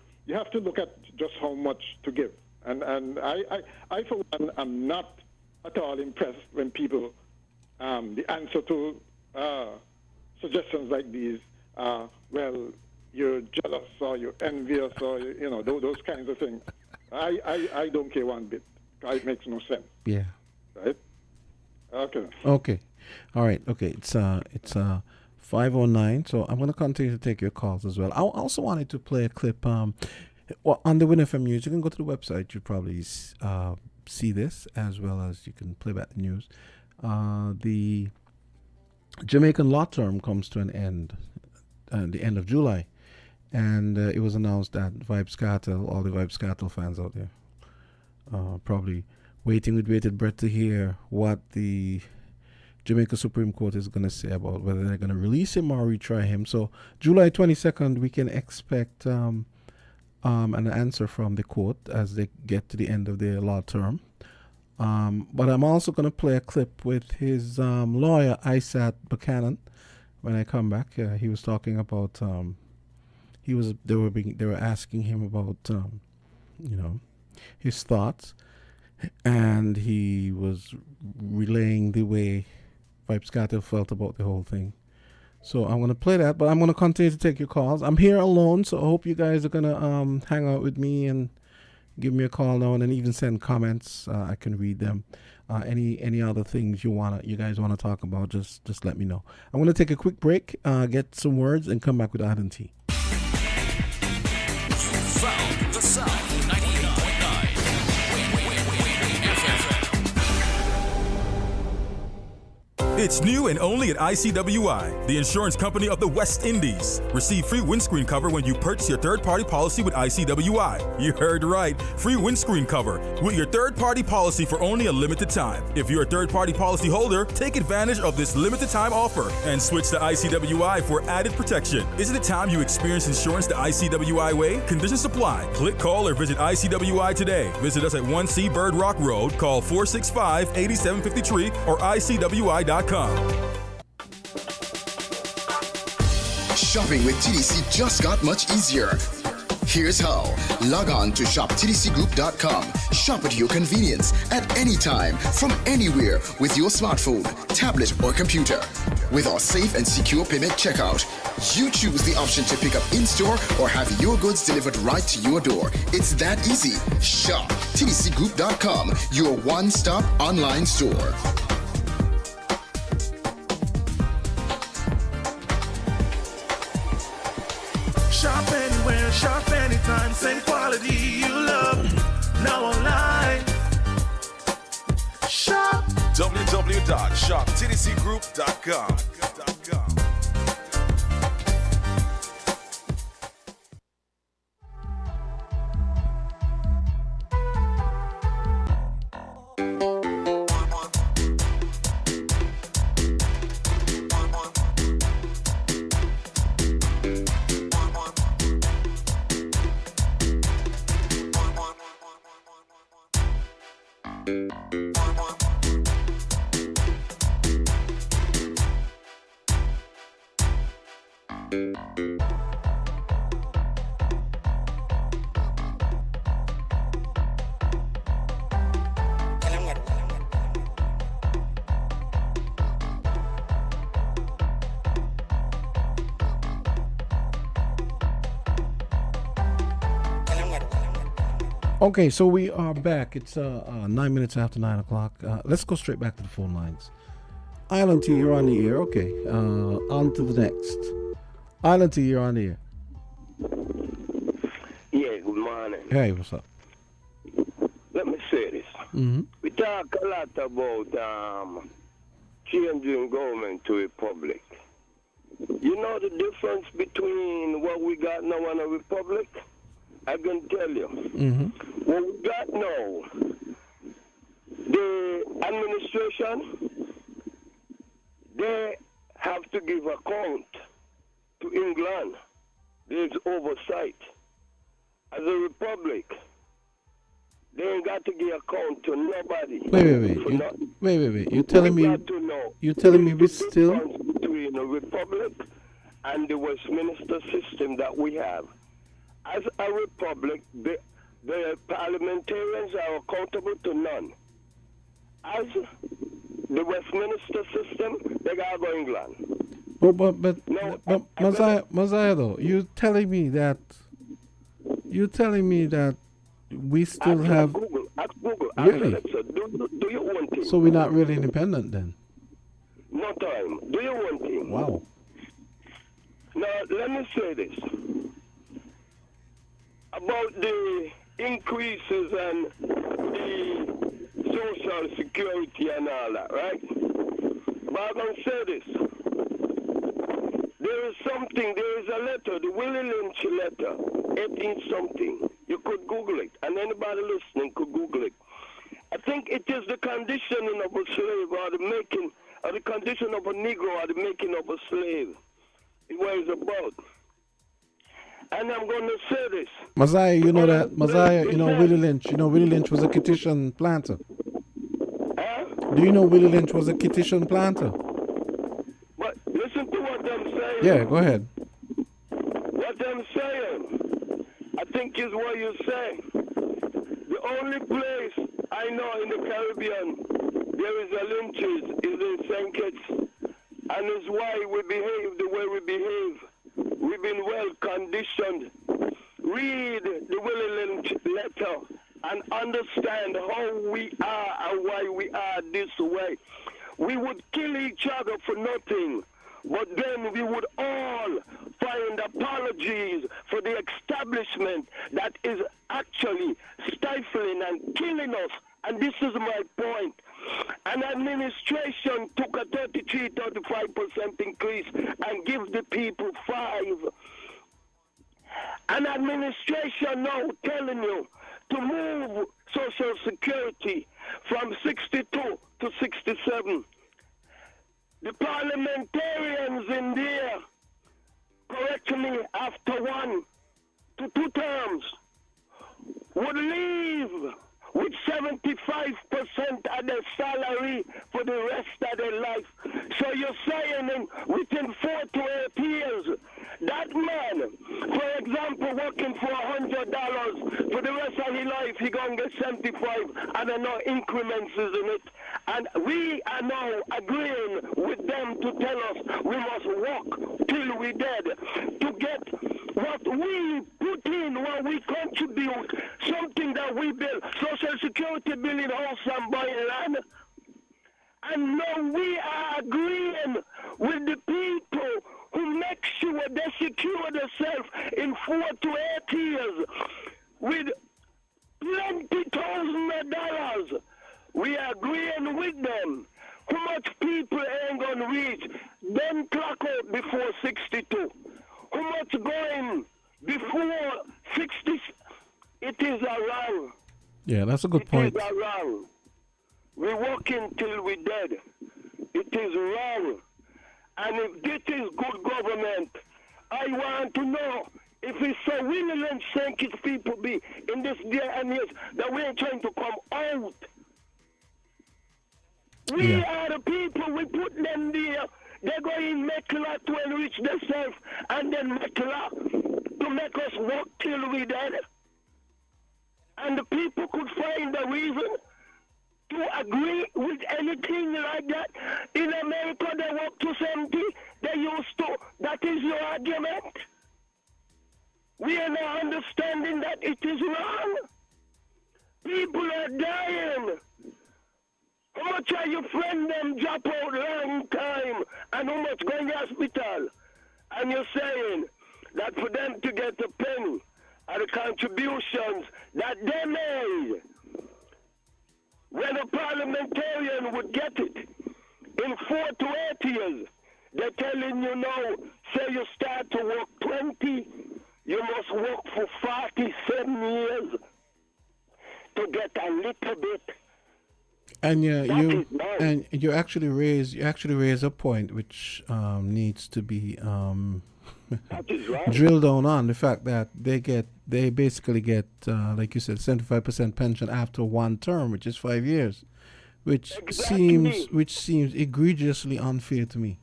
look at just how much to give. And I for one am not at all impressed when people the answer to suggestions like these are, well, you're jealous or you're envious or those kinds of things. I don't care one bit. It makes no sense. Yeah. Right? Okay. Okay. All right. Okay. It's 5:09. So I'm going to continue to take your calls as well. I also wanted to play a clip. On the Win FM News, you can go to the website. You probably see this, as well as you can play back the news. The Jamaican law term comes to an end at the end of July, and it was announced that Vybz Kartel, all the Vybz Kartel fans out there, probably waiting with bated breath to hear what the Jamaica Supreme Court is going to say about whether they're going to release him or retry him. So July 22nd, we can expect an answer from the court as they get to the end of their law term. But I'm also going to play a clip with his lawyer, Azard Buchanan. When I come back, he was talking about they were asking him about his thoughts, and he was relaying the way Vybz Kartel felt about the whole thing. So I'm going to play that, but I'm going to continue to take your calls. I'm here alone, so I hope you guys are going to hang out with me and give me a call now, and then even send comments. I can read them. Any other things you guys want to talk about, just let me know. I'm going to take a quick break, get some words, and come back with Ad and Tea. Found the sound. 98.9 It's new and only at ICWI, the insurance company of the West Indies. Receive free windscreen cover when you purchase your third-party policy with ICWI. You heard right. Free windscreen cover with your third-party policy for only a limited time. If you're a third-party policy holder, take advantage of this limited time offer and switch to ICWI for added protection. Isn't it time you experience insurance the ICWI way? Conditions apply. Click, call, or visit ICWI today. Visit us at 1C Bird Rock Road. Call 465-8753 or ICWI.com. Shopping with TDC just got much easier. Here's how. Log on to shoptdcgroup.com. Shop at your convenience at any time, from anywhere, with your smartphone, tablet, or computer. With our safe and secure payment checkout, you choose the option to pick up in-store or have your goods delivered right to your door. It's that easy. Shop tdcgroup.com, your one-stop online store. Shop anywhere, shop anytime, same quality you love. Now online. Shop www.shoptdcgroup.com. TVCGroup.com. Okay, so we are back. It's 9 minutes after 9 o'clock. Let's go straight back to the phone lines. Island T, you're on the air. Okay, on to the next. Island T, you're on the air. Yeah, good morning. Hey, what's up? Let me say this. Mm-hmm. We talk a lot about changing government to republic. You know the difference between what we got now and a republic? I can tell you. Mm-hmm. What we got now, the administration, they have to give account to England. There's oversight. As a republic, they ain't got to give account to nobody. Wait. You're telling me we still between a republic and the Westminster system that we have. As a republic, the parliamentarians are accountable to none. As the Westminster system, they gotta go England. But Messiah though, you're telling me that we still have Ask Google. Really? Alexa, do you want it? So we're not really independent then? No time. Do you want it? Wow. Now let me say this about the increases and the social security and all that, right? But I'm going to say this. There is a letter, the Willie Lynch letter, 18-something. You could Google it, and anybody listening could Google it. I think it is the conditioning of a slave or the condition of a Negro or the making of a slave. It's what it's about. And I'm going to say this. Messiah, you know that Willie Lynch was a petition planter. Huh? Do you know Willie Lynch was a petition planter? But listen to what I'm saying. Yeah, go ahead. What I'm saying, I think is what you say. The only place I know in the Caribbean there is a lynches is in St. Kitts. And it's why we behave the way we behave. We've been well conditioned. Read the Willie Lynch letter and understand how we are and why we are this way. We would kill each other for nothing, but then we would all find apologies for the establishment that is actually stifling and killing us. And this is my point. An administration took a 33-35% increase and give the people 5%. An administration now telling you to move Social Security from 62 to 67. The parliamentarians in there, correct me, after 1 to 2 terms, would leave with 75% of their salary for the rest of their life. So you're saying within 4 to 8 years, that man, for example, working for $100 for the rest of his life, he gonna get 75, and there are no increments in it. And we are now agreeing with them to tell us we must work till we dead to get what we put in, what we contribute, something that we build. Social Security building house and buying land. And now we are agreeing with the people who make sure they secure themselves in 4 to 8 years with plenty thousands of dollars. We are agreeing with them. How much people is a wrong. Yeah, that's a good point. It is a wrong. We working till we dead. It is wrong. And if this is good government, I want to know if it's so willing and thank his people be in this day and age that we ain't trying to come out. We are the people, we put them there. They go in make law to enrich themselves and then make law to make us work till we dead. And the people could find a reason to agree with anything like that. In America, they work to 70. They used to. That is your argument. We are now understanding that it is wrong. People are dying. How much are your friend them drop out long time? And how much going to hospital? And you're saying that for them to get a penny are the contributions that they made. When a parliamentarian would get it in 4 to 8 years, they're telling you now, say you start to work 20, you must work for 47 years to get a little bit. And you actually raise a point which needs to be that is right. drilled down on the fact that they basically get like you said 75% pension after one term, which is 5 years, which seems egregiously unfair to me.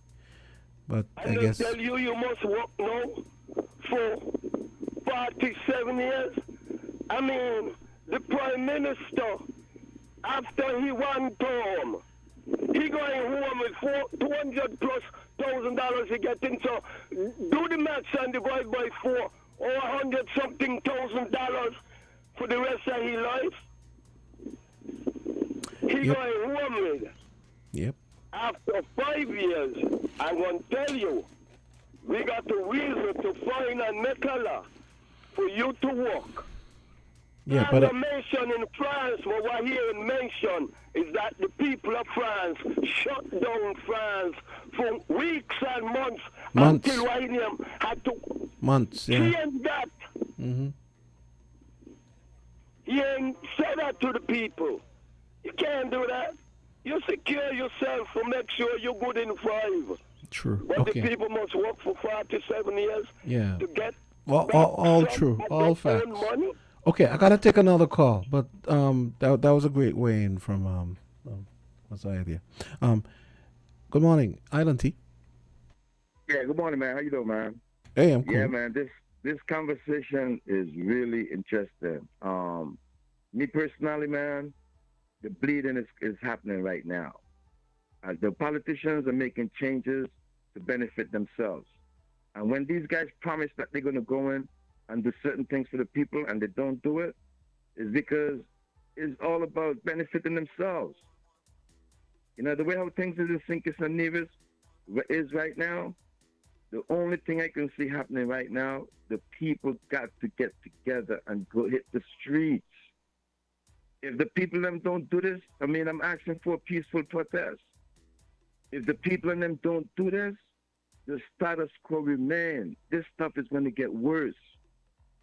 But and I guess tell you must work now for 47 years. I mean, the Prime Minister, after he won term, he going home with $200 plus $1,000 he getting. So do the maths and divide by 4 or $100-something thousand for the rest of his life. He going home with. Yep. After 5 years, I'm going to tell you, we got a reason to find and make a law for you to work. Yeah, but the mention in France, what we're hearing mentioned is that the people of France shut down France for weeks and months. Until William had to change that. Mm-hmm. He ain't said that to the people. You can't do that. You secure yourself to make sure you're good in 5. True. But Okay. the people must work for 47 years to get all true, all facts. money. Okay, I gotta take another call, but that was a great way in from what's the idea? Good morning, Island T. Yeah, good morning, man. How you doing, man? Hey, I'm cool. Yeah, man. This conversation is really interesting. Me personally, man, the bleeding is happening right now. The politicians are making changes to benefit themselves, and when these guys promise that they're gonna go in and do certain things for the people and they don't do it, is because it's all about benefiting themselves. You know, the way how things is in St. Kitts and Nevis is right now, the only thing I can see happening right now, the people got to get together and go hit the streets. If the people them don't do this, I mean, I'm asking for a peaceful protest. If the people in them don't do this, the status quo remain. This stuff is going to get worse.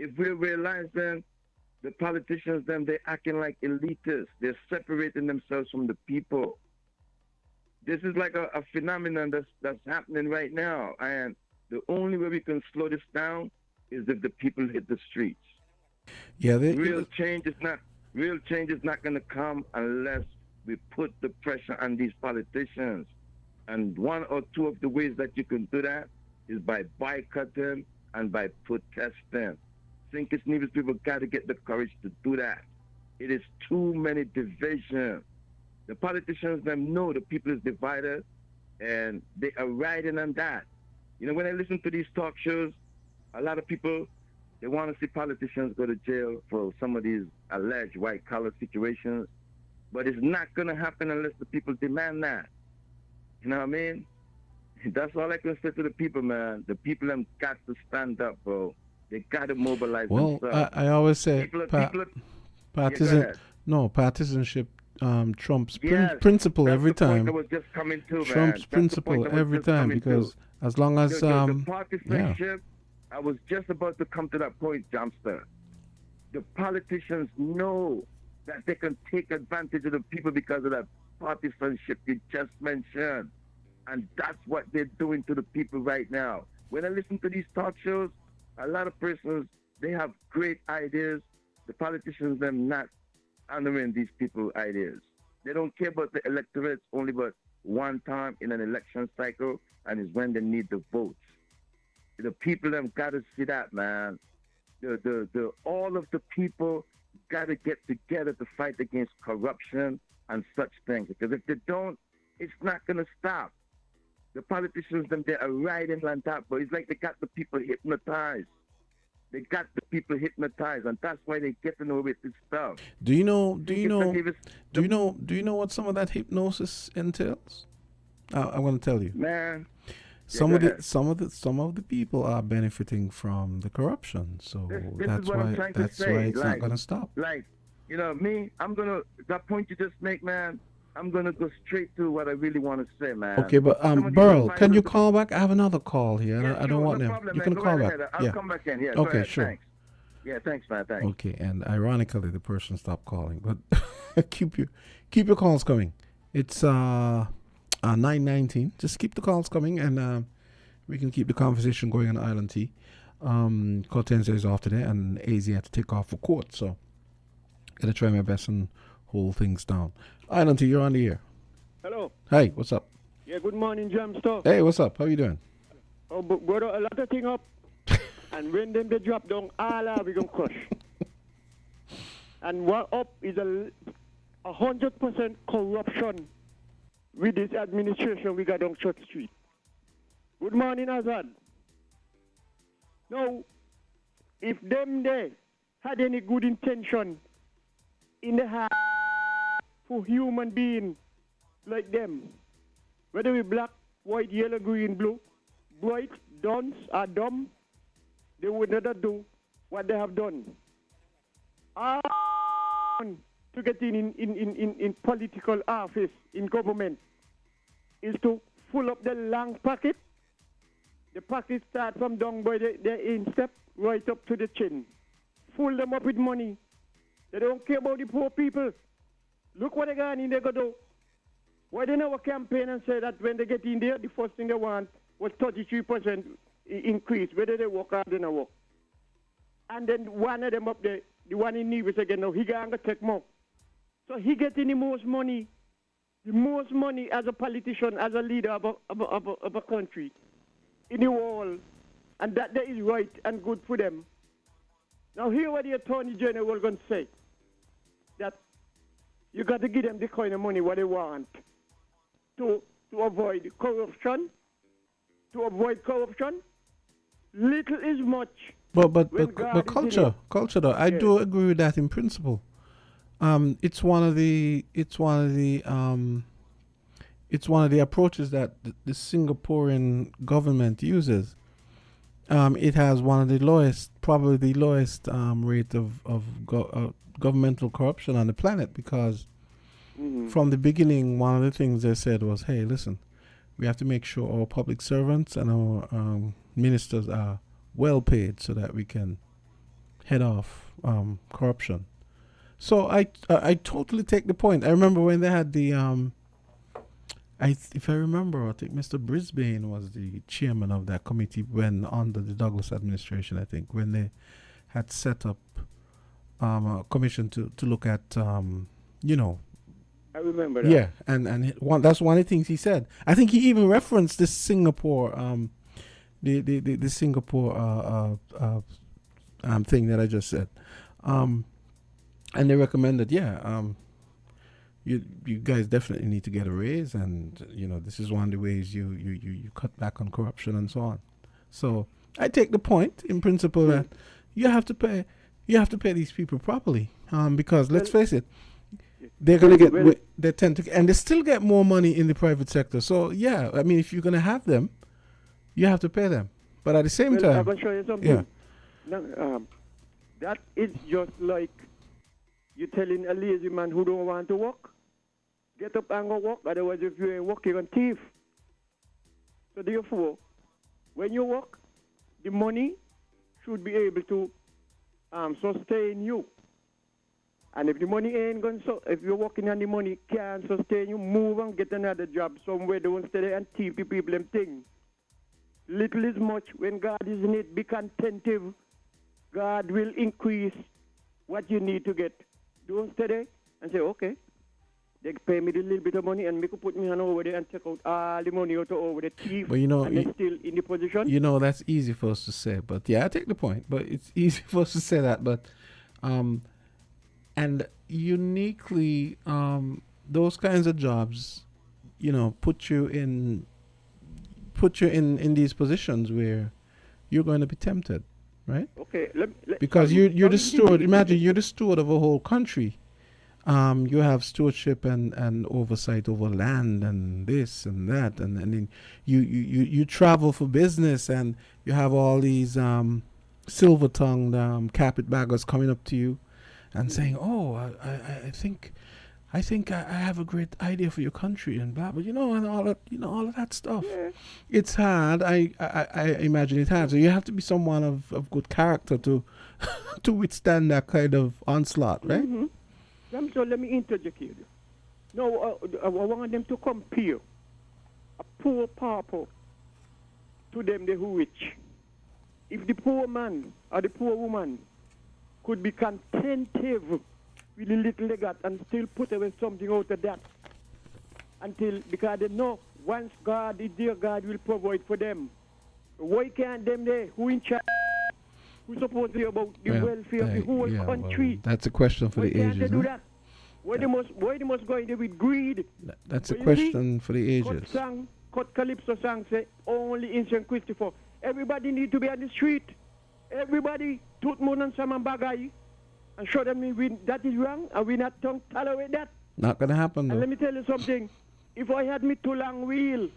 If we realize then, the politicians then, they're acting like elitists. They're separating themselves from the people. This is like a phenomenon that's happening right now. And the only way we can slow this down is if the people hit the streets. Yeah, real change is not going to come unless we put the pressure on these politicians. And one or two of the ways that you can do that is by boycotting and by protesting. St. Kitts Nevis people got to get the courage to do that. It is too many divisions. The politicians them know the people is divided, and they are riding on that. You know, when I listen to these talk shows, a lot of people, they want to see politicians go to jail for some of these alleged white-collar situations, but it's not going to happen unless the people demand that. You know what I mean? That's all I can say to the people, man. The people have got to stand up, bro. They got to mobilize themselves. Well, I always say partisanship trumps principle every time. That was just coming to, Trumps principle every time, because as long as the partisanship, I was just about to come to that point, Jumpster. The politicians know that they can take advantage of the people because of that partisanship you just mentioned. And that's what they're doing to the people right now. When I listen to these talk shows, a lot of persons, they have great ideas. The politicians, them not honoring these people's ideas. They don't care about the electorates only but one time in an election cycle, and is when they need the votes. The people them got to see that, man. All of the people got to get together to fight against corruption and such things. Because if they don't, it's not going to stop. The politicians, them, they are riding on top, but it's like they got the people hypnotized. They got the people hypnotized, and that's why they're getting away with this stuff. Do you know what some of that hypnosis entails? I'm going to tell you. Man, some of the people are benefiting from the corruption, so that's why it's not going to stop. Like, you know, me, that point you just make, man, I'm going to go straight to what I really want to say, man. Okay, but Burl, can you call back? I have another call here. Yeah, I don't want them. Problem, you man. can Go call ahead. back. I'll come back in. Yeah, okay, go ahead. sure. Thanks. Yeah, thanks, man. Thanks. Okay, and ironically, the person stopped calling, but keep your calls coming. It's 9:19. Just keep the calls coming, and we can keep the conversation going on Island T. Kortensia is off today, and AZ had to take off for court, so gotta try my best and hold things down. Island T, you're on the air. Hello. Hi, what's up? Yeah, good morning, Jam Stuff. Hey, what's up? How you doing? Oh, but brother, a lot of thing up, and when them they drop down, all we gonna crush. And what up is 100% corruption with this administration we got on Church Street. Good morning, Azard. Now, if them there had any good intention in the heart for human being like them, whether we black, white, yellow, green, blue, bright, dunce, or dumb, they would not do what they have done. To get in political office, in government, is to full up the long pocket. The pocket start from down by the instep right up to the chin. Full them up with money. They don't care about the poor people. Look what they got in there go do. Why they never campaign and say that when they get in there, the first thing they want was 33% increase, whether they work or they not work. And then one of them up there, the one in Nevis again, now he going to take more. So he getting the most money as a politician, as a leader of a country in the world. And that is right and good for them. Now hear what the Attorney General going to say. That you got to give them the kind of money what they want to avoid corruption. To avoid corruption, little is much. But culture though, I do agree with that in principle. It's one of the approaches that the Singaporean government uses. It has one of the lowest, probably the lowest rate of governmental corruption on the planet, because from the beginning, one of the things they said was, hey, listen, we have to make sure our public servants and our ministers are well paid so that we can head off corruption. So I totally take the point. I remember when they had the if I remember, I think Mr. Brisbane was the chairman of that committee when under the Douglas administration, I think, when they had set up a commission to look at I remember that. Yeah, and that's one of the things he said. I think he even referenced this Singapore the Singapore thing that I just said. And they recommended, you guys definitely need to get a raise, and this is one of the ways you cut back on corruption and so on. So I take the point in principle that you have to pay these people properly, because let's face it, they're gonna get they tend to, and they still get more money in the private sector. So yeah, I mean, if you're gonna have them, you have to pay them, but at the same time, I'm gonna show you something. Yeah. Now, that is just like you telling a lazy man who don't want to work, get up and go work. Otherwise, if you ain't working, you're a thief. So therefore, when you work, the money should be able to sustain you. And if the money ain't going, so if you're working and the money can't sustain you, move and get another job somewhere. Don't stay there and teach the people them things. Little is much. When God is in it, be contentive. God will increase what you need to get. Don't stay there and say, okay, they pay me the little bit of money and make put me on over there and take out all the money out of over the thief. But you know, and they're still in the position. You know, that's easy for us to say. But yeah, I take the point. But it's easy for us to say that. But and uniquely, those kinds of jobs, you know, put you in these positions where you're going to be tempted, right? Okay. Because you're the steward. Imagine you're the steward of a whole country. You have stewardship and oversight over land and this and that, and then you travel for business, and you have all these silver-tongued carpetbaggers coming up to you and saying, "Oh, I think I have a great idea for your country," and blah blah, and all of that stuff. Yeah. It's hard. I imagine it's hard. So you have to be someone of good character to to withstand that kind of onslaught, right? Mm-hmm. So let me interject here. No, I want them to compare a poor pauper to them the rich. If the poor man or the poor woman could be contentive with the little they got and still put away something out of that, because they know once God is there, God will provide for them. Why can't them there who in charge, who's supposed to be about the welfare of the whole country? Well, that's a question for the Can't ages. they do Huh? that? Why they must go in there with greed? That's a question for the ages. Cut Calypso song say only in St. Christopher. Everybody need to be on the street. Everybody toot moon and some and bagay and show them that is wrong and we not tolerate that. Not gonna happen though. And let me tell you something. If I had me too long wheel,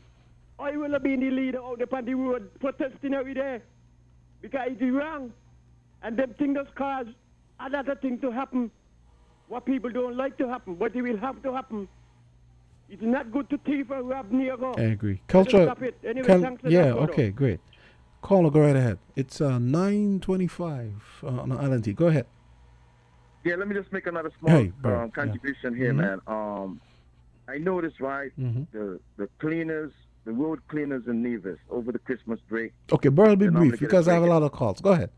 I will have been the leader out upon the road protesting every day. Because it is wrong. And them things just cause another thing to happen. What people don't like to happen, but it will have to happen. It's not good to thief or rob near go. I agree. Culture. Stop it. Anyway, thanks for yeah. that, Okay. Great. Caller, go right ahead. It's 9:25 on Island T. Go ahead. Yeah, let me just make another small bro. contribution here, man. I noticed, right, the cleaners, the road cleaners in Nevis over the Christmas break. Okay, Burl, be they normally brief get a because I have a break. lot of calls. Go ahead.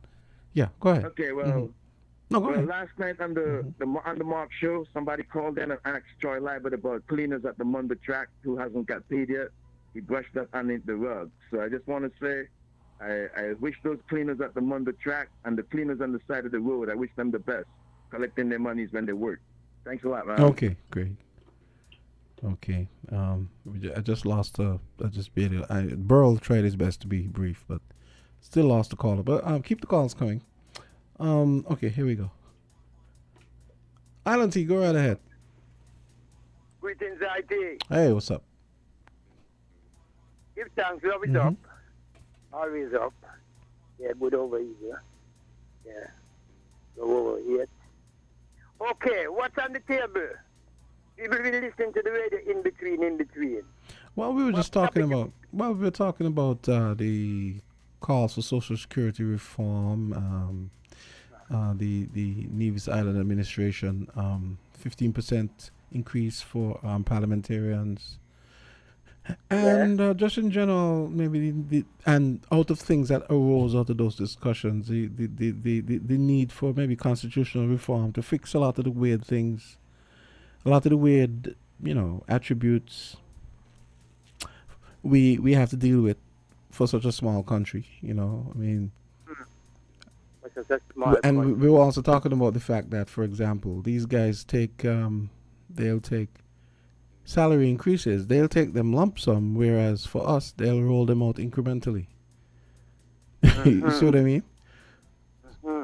Yeah, go ahead. Okay, well, No, go ahead. last night on the Mark show, somebody called in and asked Troy Libert about cleaners at the Munda track who hasn't got paid yet. He brushed that underneath the rug. So I just want to say, I wish those cleaners at the Munda track and the cleaners on the side of the road, I wish them the best, collecting their monies when they work. Thanks a lot, man. Okay, great. Okay, I just lost. I just barely. Burl tried his best to be brief, but still lost the caller. But keep the calls coming. Okay, here we go. Island T, go right ahead. Greetings, IT. Hey, what's up? Give thanks, love is up. Always up. Yeah, good over here. Yeah. Go over here. Okay, what's on the table? People been listening to the radio in between. Well, we were just talking about. Well, we were talking about the calls for Social Security reform. The Nevis Island administration, 15% increase for parliamentarians, and just in general, maybe and out of things that arose out of those discussions, the need for maybe constitutional reform to fix a lot of the weird things, a lot of the weird, attributes we have to deal with for such a small country. I mean. And we were also talking about the fact that, for example, these guys they'll take salary increases. They'll take them lump sum, whereas for us, they'll roll them out incrementally. You see what I mean?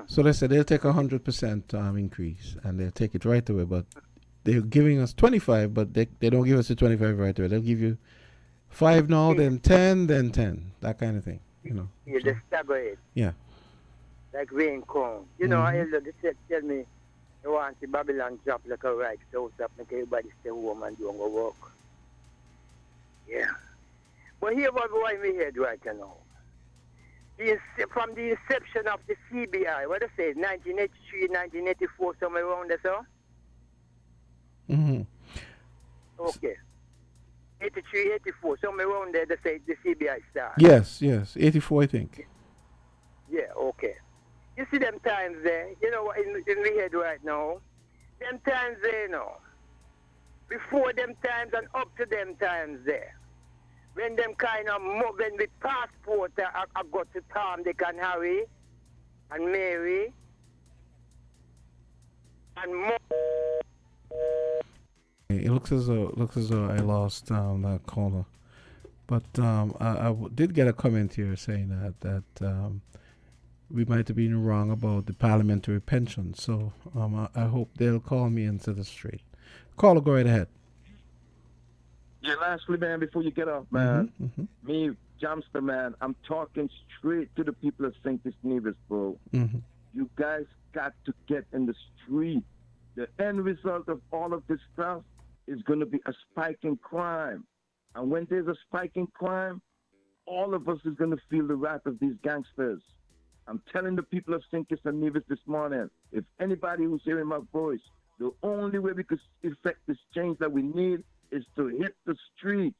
So they said they'll take 100% increase, and they'll take it right away. But they're giving us 25, but they don't give us the 25 right away. They'll give you 5 now, then 10, then 10. That kind of thing. You just stagger it. Yeah. Like rain come. I elder they tell me they want the Babylon drop like a right house up, make everybody stay home and don't go work. Yeah. But here what boy me head right now. from the inception of the CBI, what I say, 1983, 1984, somewhere around there, so? Mm-hmm. Okay. 83, 84, somewhere around there, they say the CBI started. Yes, 84, I think. Yeah, okay. You see them times there, you know, in the head right now, them times there, you know, before them times and up to them times there, when them kind of moving with passport, I got to Tom, Dick and Harry, and Mary, and more. It looks as though I lost that caller, but I did get a comment here saying that we might have been wrong about the parliamentary pension. So I hope they'll call me and set us straight. Caller, go right ahead. Yeah, lastly, man, before you get off, man, me, Jamster, man, I'm talking straight to the people of St. Nevis, bro. You guys got to get in the street. The end result of all of this stuff is going to be a spike in crime. And when there's a spike in crime, all of us is going to feel the wrath of these gangsters. I'm telling the people of St. Kitts and Nevis this morning, if anybody who's hearing my voice, the only way we could effect this change that we need is to hit the streets.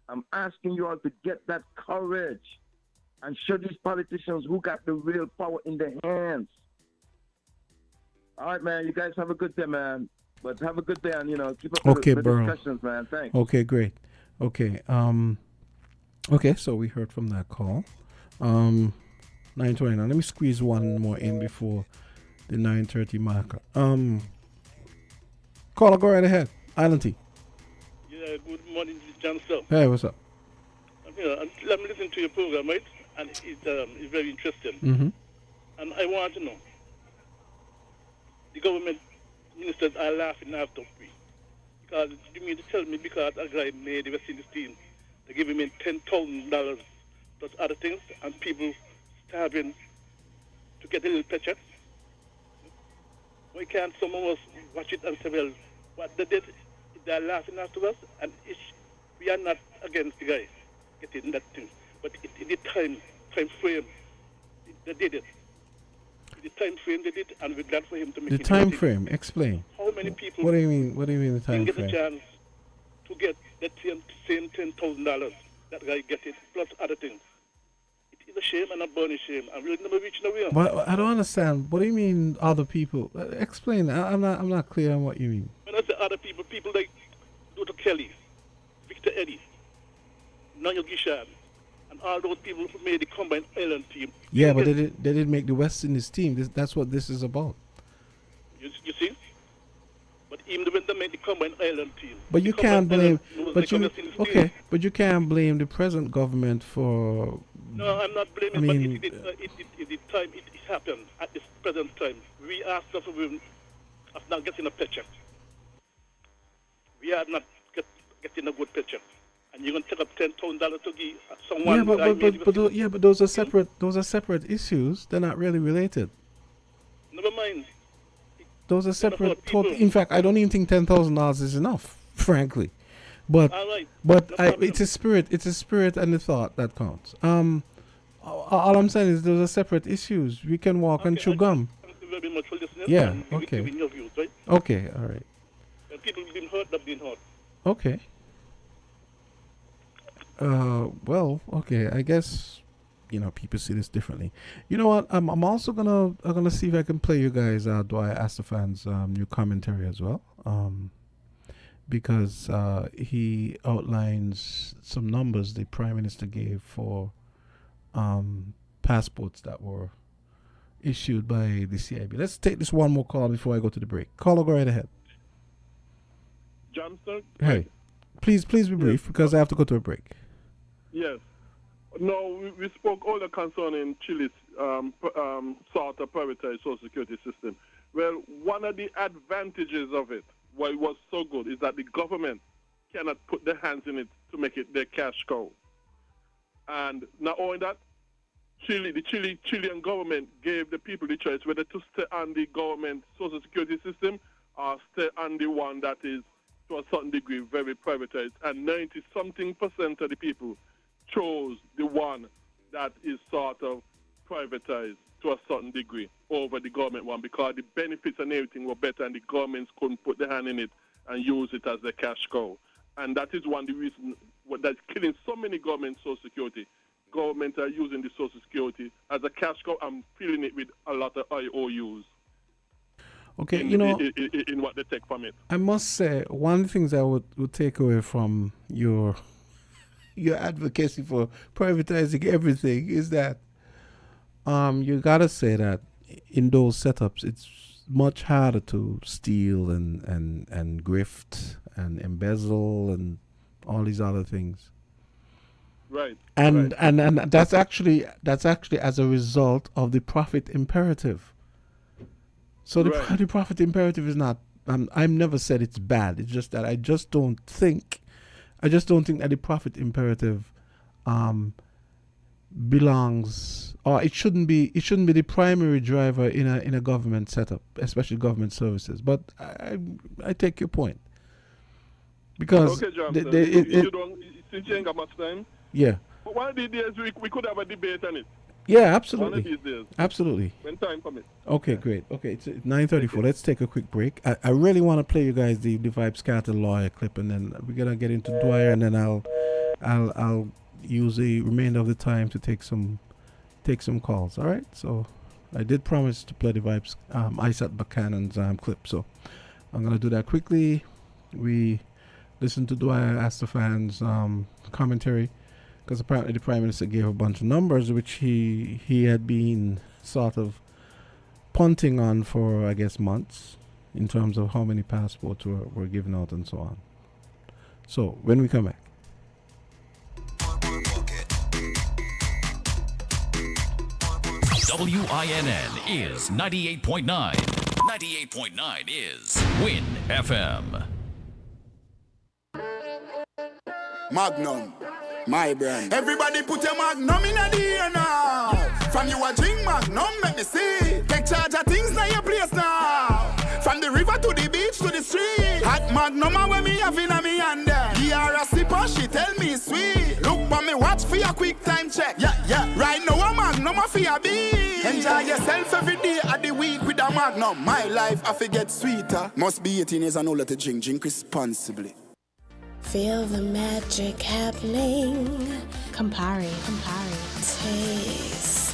I'm asking you all to get that courage and show these politicians who got the real power in their hands. All right, man, you guys have a good day, man. But have a good day, and, you know, keep up the discussions, man. Thanks. Okay, great. Okay, so we heard from that call. 9:29. Let me squeeze one more in before the 9:30 marker. Caller, go right ahead. Island T. Yeah, good morning, Johnson. Hey, what's up? Let me listen to your program, right? And it's very interesting. And I want to know, the government ministers are laughing after me. Because you mean to tell me because a guy made the West Indies team, they give him $10,000 plus other things, and people starving to get a little paycheck? Why can't some of us watch it and say, well, what they did, they're laughing after us, and we are not against the guy getting that thing. But in the time frame, they did it. In the time frame they did it, and we're glad for him to make The it. time frame, explain. How many people? What do you mean? What do you mean the time get frame? a chance to get that same $10,000? That guy get it plus other things. It is a shame and a burning shame. I'm really never reaching away. But I don't understand. What do you mean other people? Explain. I'm not clear on what you mean. When I say other people, people like Dr. Kelly, Victor Eddy, Nanya Gishan, and all those people who made the combined island team. Yeah, but they didn't make the West Indies team. That's what this is about. You see? But even when they made the combined island team. But you can't blame. But you can't blame the present government for. No, I'm not blaming. I mean, but it happened at this present time. We are suffering of not getting a paycheck. We are not getting a good paycheck, and you're gonna take up $10,000 to give someone. But those are separate. Those are separate issues. They're not really related. Never mind. Those are separate. In fact, I don't even think $10,000 is enough, frankly. But it's a spirit. It's a spirit and the thought that counts. All I'm saying is those are separate issues. We can walk and chew gum. Thank you very much for listening. Yeah. And Okay. giving your views, right? Okay. All right. And people being hurt, they've been hurt. Okay. Well, okay. I guess people see this differently. You know what? I'm also gonna see if I can play you guys Dwight Astafan's new commentary as well. Because he outlines some numbers the Prime Minister gave for passports that were issued by the CIB. Let's take this one more call before I go to the break. Caller, go right ahead. Johnson? Hey, please be brief because I have to go to a break. Yes. No, we spoke all the concerning Chile's sort of privatized social security system. Well, one of the advantages of it, why it was so good, is that the government cannot put their hands in it to make it their cash cow. And not only that, the Chilean government gave the people the choice whether to stay on the government social security system or stay on the one that is, to a certain degree, very privatized. And 90-something% of the people chose the one that is sort of privatized to a certain degree over the government one, because the benefits and everything were better and the governments couldn't put their hand in it and use it as their cash cow. And that is one of the reasons that's killing so many government social security. Governments are using the social security as a cash cow and filling it with a lot of IOUs. Okay, in what they take from it. I must say, one of the things I would take away from your advocacy for privatizing everything is that you gotta say that in those setups it's much harder to steal and grift and embezzle and all these other things. Right. And that's actually as a result of the profit imperative. So the profit imperative is not. I've never said it's bad. It's just that I just don't think that the profit imperative belongs, or it shouldn't be the primary driver in a government setup, especially government services. But I take your point, because okay, John, since you ain't got much time. Yeah. But one of these days we could have a debate on it. Yeah, absolutely. One of these days. Absolutely. When time permits. Okay, great. Okay, it's 9:34. Let's take a quick break. I really want to play you guys the Vibes Carter lawyer clip, and then we're gonna get into Dwyer, and then I'll use the remainder of the time to take some calls. All right. So I did promise to play the Vibes Azard Buchanan's clip, so I'm gonna do that quickly. We listen to Dwyer Astafan's commentary, because apparently the Prime Minister gave a bunch of numbers which he had been sort of punting on for, I guess, months, in terms of how many passports were given out and so on. So when we come back. WINN is 98.9. 98.9 is Win FM. Magnum, my brand. Everybody put your Magnum in the air now. From you a drink Magnum, make me see. Take charge of things now your place now. From the river to the beach to the street. Hot Magnum when me have in a me hand there. Give her a sip and she tell me sweet. Look for me watch for your quick time check. Yeah. Right now a Magnum for your beat. Enjoy yourself every day of the week with a Magnum. My life I forget sweeter. Must be 18 years and older to drink. Drink responsibly. Feel the magic happening. Campari. Taste.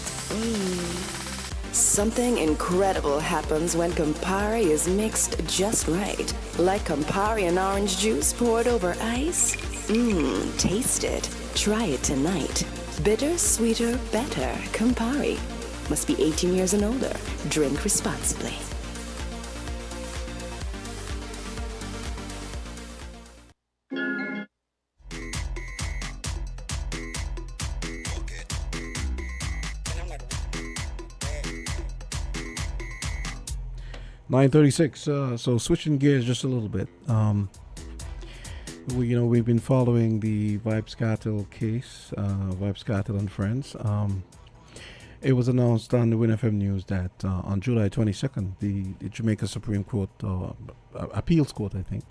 Something incredible happens when Campari is mixed just right. Like Campari and orange juice poured over ice. Taste it. Try it tonight. Bitter, sweeter, better. Campari. Must be 18 years and older. Drink responsibly. $9:36. So switching gears just a little bit. We've been following the Vibes Cartel case, Vibes Cartel and Friends. It was announced on the Win FM News that on July 22nd, the Jamaica Supreme Court, Appeals Court, I think,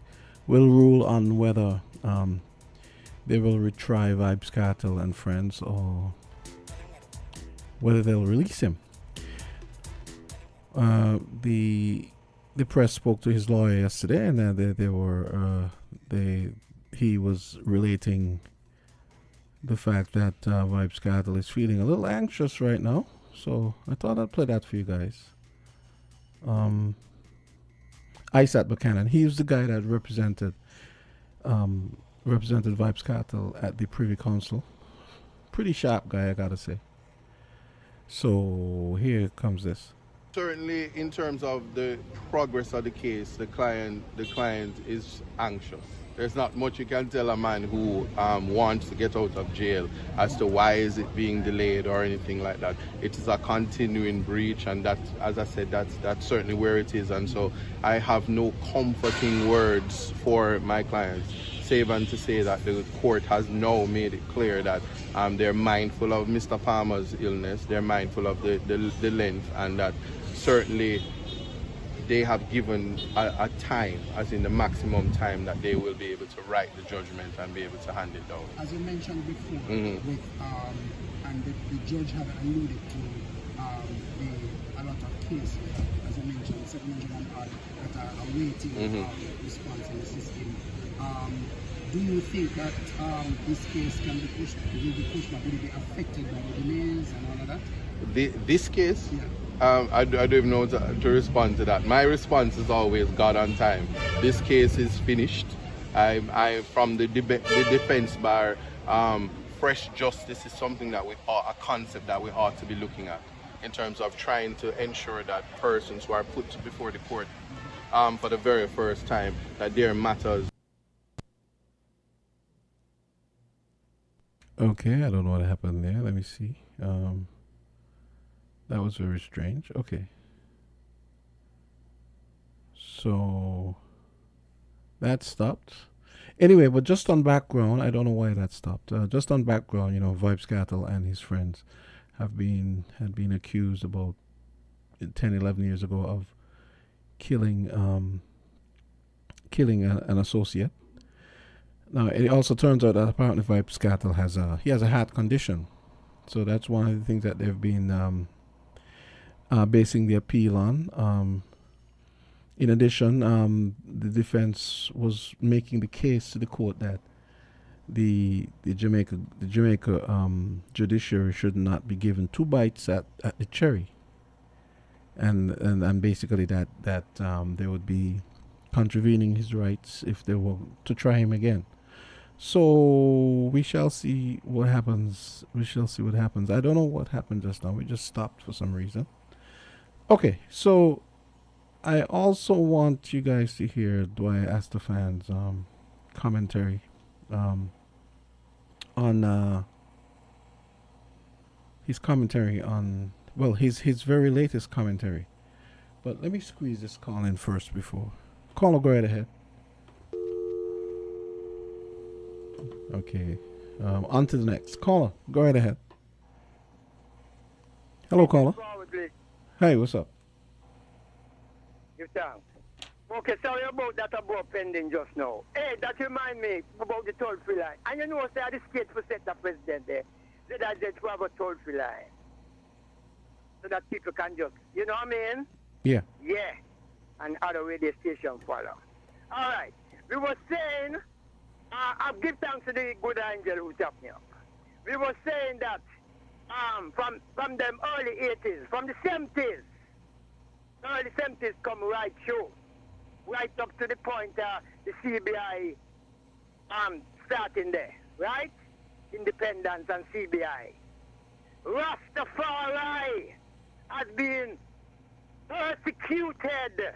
will rule on whether they will retry Vibes Cartel and Friends, or whether they'll release him. The press spoke to his lawyer yesterday, and he was relating the fact that Vibes Cartel is feeling a little anxious right now. So I thought I'd play that for you guys. Azard Buchanan, he was the guy that represented Vibes Cartel at the Privy Council. Pretty sharp guy, I gotta say. So here comes this. Certainly, in terms of the progress of the case, the client is anxious. There's not much you can tell a man who wants to get out of jail as to why is it being delayed or anything like that. It is a continuing breach, and that, as I said, that's certainly where it is. And so I have no comforting words for my clients, save and to say that the court has now made it clear that they're mindful of Mr. Palmer's illness, they're mindful of the length, and that certainly they have given a time, as in the maximum time that they will be able to write the judgment and be able to hand it down. As you mentioned before, Mm-hmm. with and the judge had alluded to a lot of cases, as I mentioned, 701 odd that are awaiting response in the system. Do you think that this case can be pushed, will be pushed back, will it be affected by the delays and all of that? This case, I don't even know to respond to that. My response is always God on time. This case is finished. I from the defense bar, fresh justice is something that a concept that we ought to be looking at in terms of trying to ensure that persons who are put before the court for the very first time, that their matters. Okay, I don't know what happened there. Let me see. That was very strange. Okay. So that stopped. Anyway, but just on background, I don't know why that stopped. Just on background, Vibes Cattle and his friends had been accused about 10, 11 years ago of killing an associate. Now, it also turns out that apparently Vibes Cattle has a heart condition. So that's one of the things that they've been basing the appeal on. In addition, the defense was making the case to the court that the Jamaica judiciary should not be given 2 bites at the cherry, and basically that they would be contravening his rights if they were to try him again. So we shall see what happens. I don't know what happened just now. We just stopped for some reason. Okay, so I also want you guys to hear Dwight Astafan's commentary on his commentary on, well, his very latest commentary. But let me squeeze this call in first before. Caller, go right ahead. Okay. On to the next. Caller, go right ahead. Hello, caller. Hey, what's up? Give thanks. Okay, sorry about that about pending just now. Hey, that remind me about the toll-free line. And you know, say the state for set the president there, that I just have a toll-free line. So that people can just, you know what I mean? Yeah. Yeah. And other radio station follow. All right. We were saying, I give thanks to the good angel who tapped me up. We were saying that from them early 80s, from the 70s, early 70s come right through, right up to the point the CBI starting there, right? Independence and CBI. Rastafari has been persecuted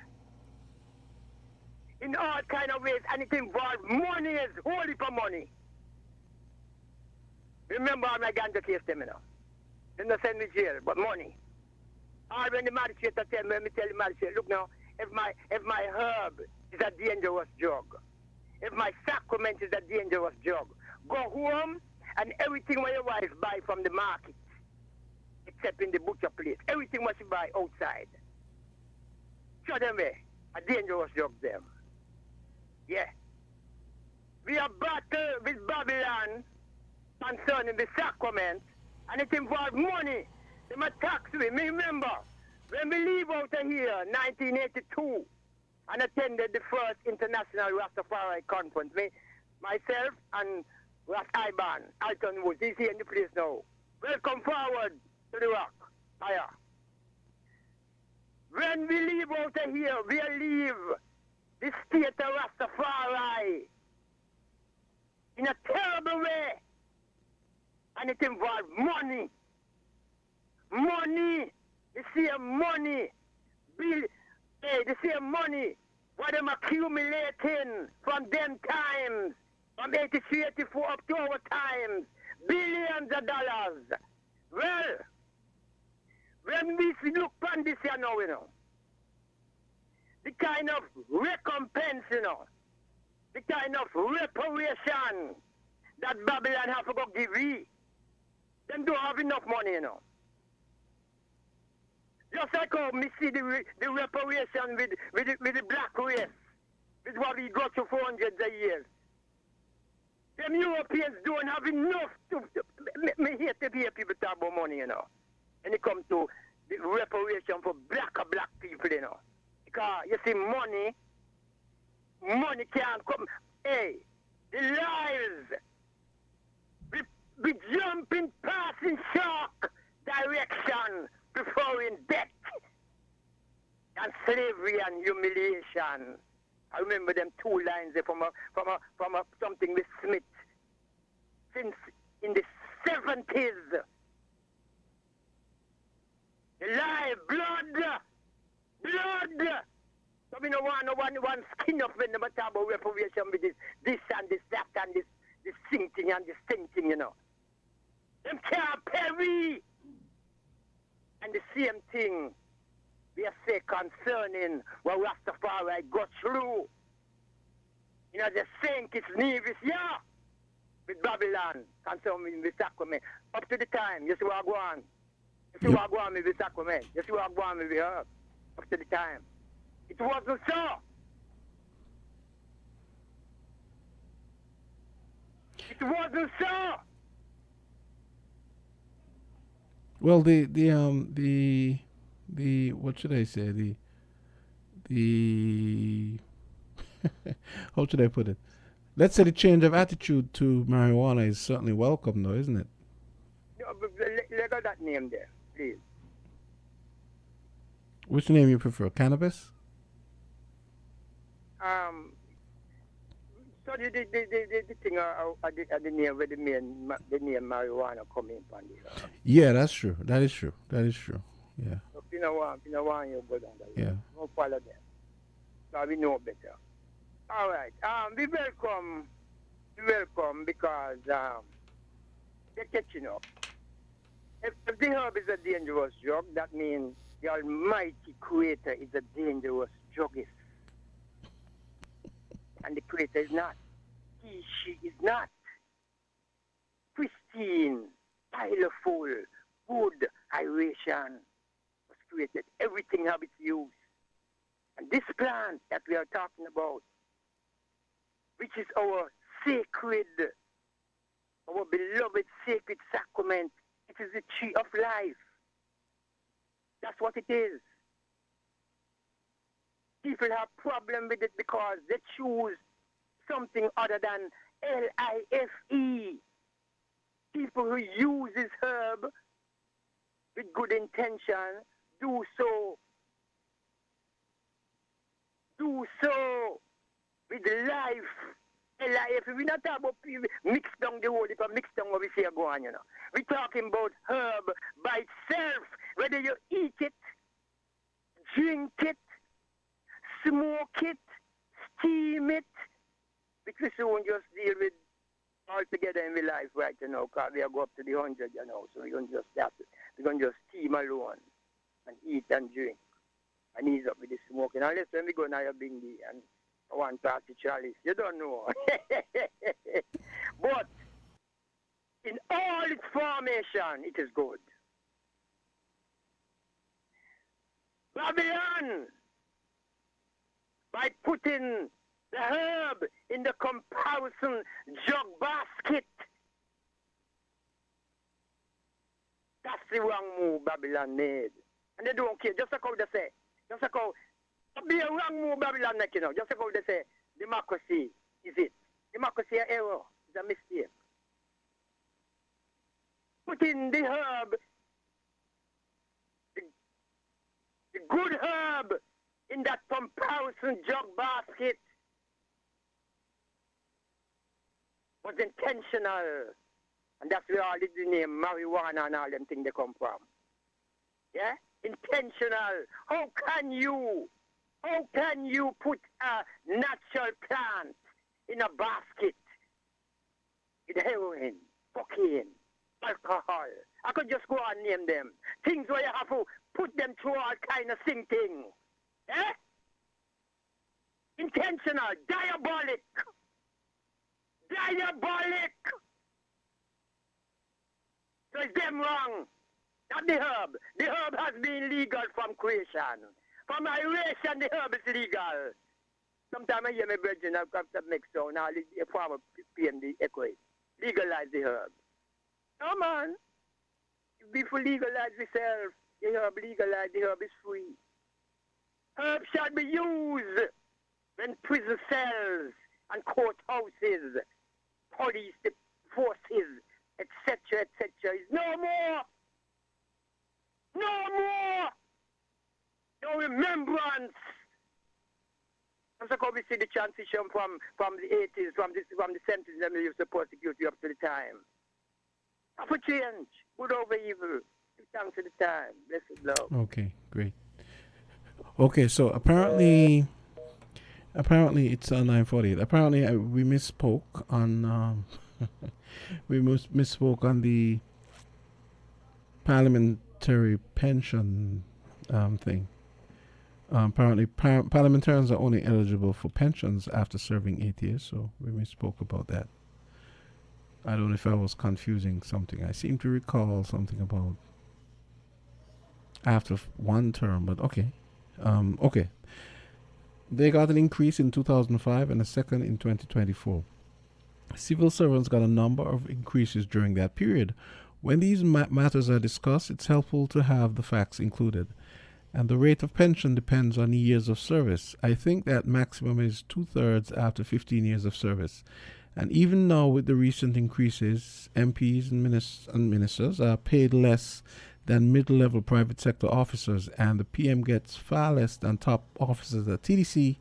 in all kind of ways, and it involves money, is holy for money. Remember my ganja case, them, you know. They don't send me jail, but money. Or when the magistrate tell me tell the magistrate, look now, if my herb is a dangerous drug, if my sacrament is a dangerous drug, go home and everything what your wife buy from the market, except in the butcher place, everything what you buy outside, show them a dangerous drug them. Yeah. We are battle with Babylon concerning the sacrament, and it involves money. They tax me. Me remember, when we leave out of here, 1982, and attended the first International Rastafari Conference, myself and Ras Iban, Alton Woods, he's here in the place now. Welcome forward to the rock. Hiya. When we leave out of here, we leave the state of Rastafari in a terrible way. And it involves money. Money. The same money. The same money. What them accumulating from them times. From 83, 84 up to our times. Billions of dollars. Well, when we look on this here now, you know, the kind of recompense, you know, the kind of reparation that Babylon have to go give we, them don't have enough money, you know. Just like how me see the reparation with the black race, with what we got to 400 years. Them Europeans don't have enough to me hate to hear people talk about money, you know. And it comes to the reparation for black people, you know. Because you see money can't come. Hey, the lives, we jumping passing shock direction before in death and slavery and humiliation. I remember them two lines there from something with Smith. Since in the 70s, the life, blood. So we don't want one skin of when they talk about reparation with this and this, that and this sinking and this thinking, you know. Them can't pay. And the same thing we are say concerning what Rastafari got through. You know, the sink is nevis, yeah, with Babylon, concerning the sacrament. Up to the time, you see what I go on. You see what I go on with the sacrament. You see what I go on with the herb. Up to the time. It wasn't so. It wasn't so. Well, the what should I say? The how should I put it? Let's say the change of attitude to marijuana is certainly welcome, though, isn't it? No, let go that name there, please. Which name you prefer? Cannabis? So the thing the name where the name marijuana coming from the Yeah, that's true. That is true. Yeah. So you know what you go down there. Yeah. Don't follow them. So we know better. All right. We welcome because they're catching up. If the herb is a dangerous drug, that means the Almighty Creator is a dangerous druggist. And the Creator is not. She is not. Pristine, tireful, good aeration was created. Everything have its use. And this plant that we are talking about, which is our sacred, our beloved sacred sacrament, it is the tree of life. That's what it is. People have problem with it because they choose something other than L-I-F-E. People who use this herb with good intention do so with life. L-I-F-E. We're not talking about people mix down the whole, if I mix down what we say go on, you know. We're talking about herb by itself, whether you eat it, drink it, smoke it, steam it, because we won't just deal with all together in the life right now, because we are go up to the 100, you know, so we're going to just start it. We're going to just steam alone and eat and drink and ease up with the smoking. Unless when we go now, you bring the and I want party chalice. You don't know. But in all its formation, it is good. Babylon, by putting the herb in the comparison jug basket, that's the wrong move Babylon made. And they don't care, just like how they say. Just like how, be a wrong move Babylon make, you know. Just like how they say, democracy is it. Democracy is error, it's a mistake. Put in the herb, the good herb, in that comparison jug basket was intentional. And that's where all the name marijuana and all them things they come from. Yeah? Intentional. How can you put a natural plant in a basket with heroin, cocaine, alcohol? I could just go and name them. Things where you have to put them through all kind of thinking. Eh? Intentional, diabolic. So it's them wrong. Not the herb. The herb has been legal from creation. From iration, the herb is legal. Sometimes I hear my brethren have got that mixed down. Now the farmer PM the echo. Legalize the herb. No, man. Before legalize the herb, legalize the herb is free. Herb shall be used when prison cells and courthouses, police forces, etc., is no more. No more. No remembrance. I'm so we see the transition from the 80s, from the 70s, and they used to persecute you up to the time. For change, good over evil. Give thanks to the time. Blessed love. Okay, great. Okay, so apparently it's 9:48. Apparently we misspoke on misspoke on the parliamentary pension thing. Apparently parliamentarians are only eligible for pensions after serving 8 years, so we misspoke about that. I don't know if I was confusing something. I seem to recall something about after one term, but okay. Okay. They got an increase in 2005 and a second in 2024. Civil servants got a number of increases during that period. When these matters are discussed, it's helpful to have the facts included. And the rate of pension depends on years of service. I think that maximum is 2/3 after 15 years of service. And even now with the recent increases, MPs and ministers are paid less than middle-level private sector officers, and the PM gets far less than top officers at TDC,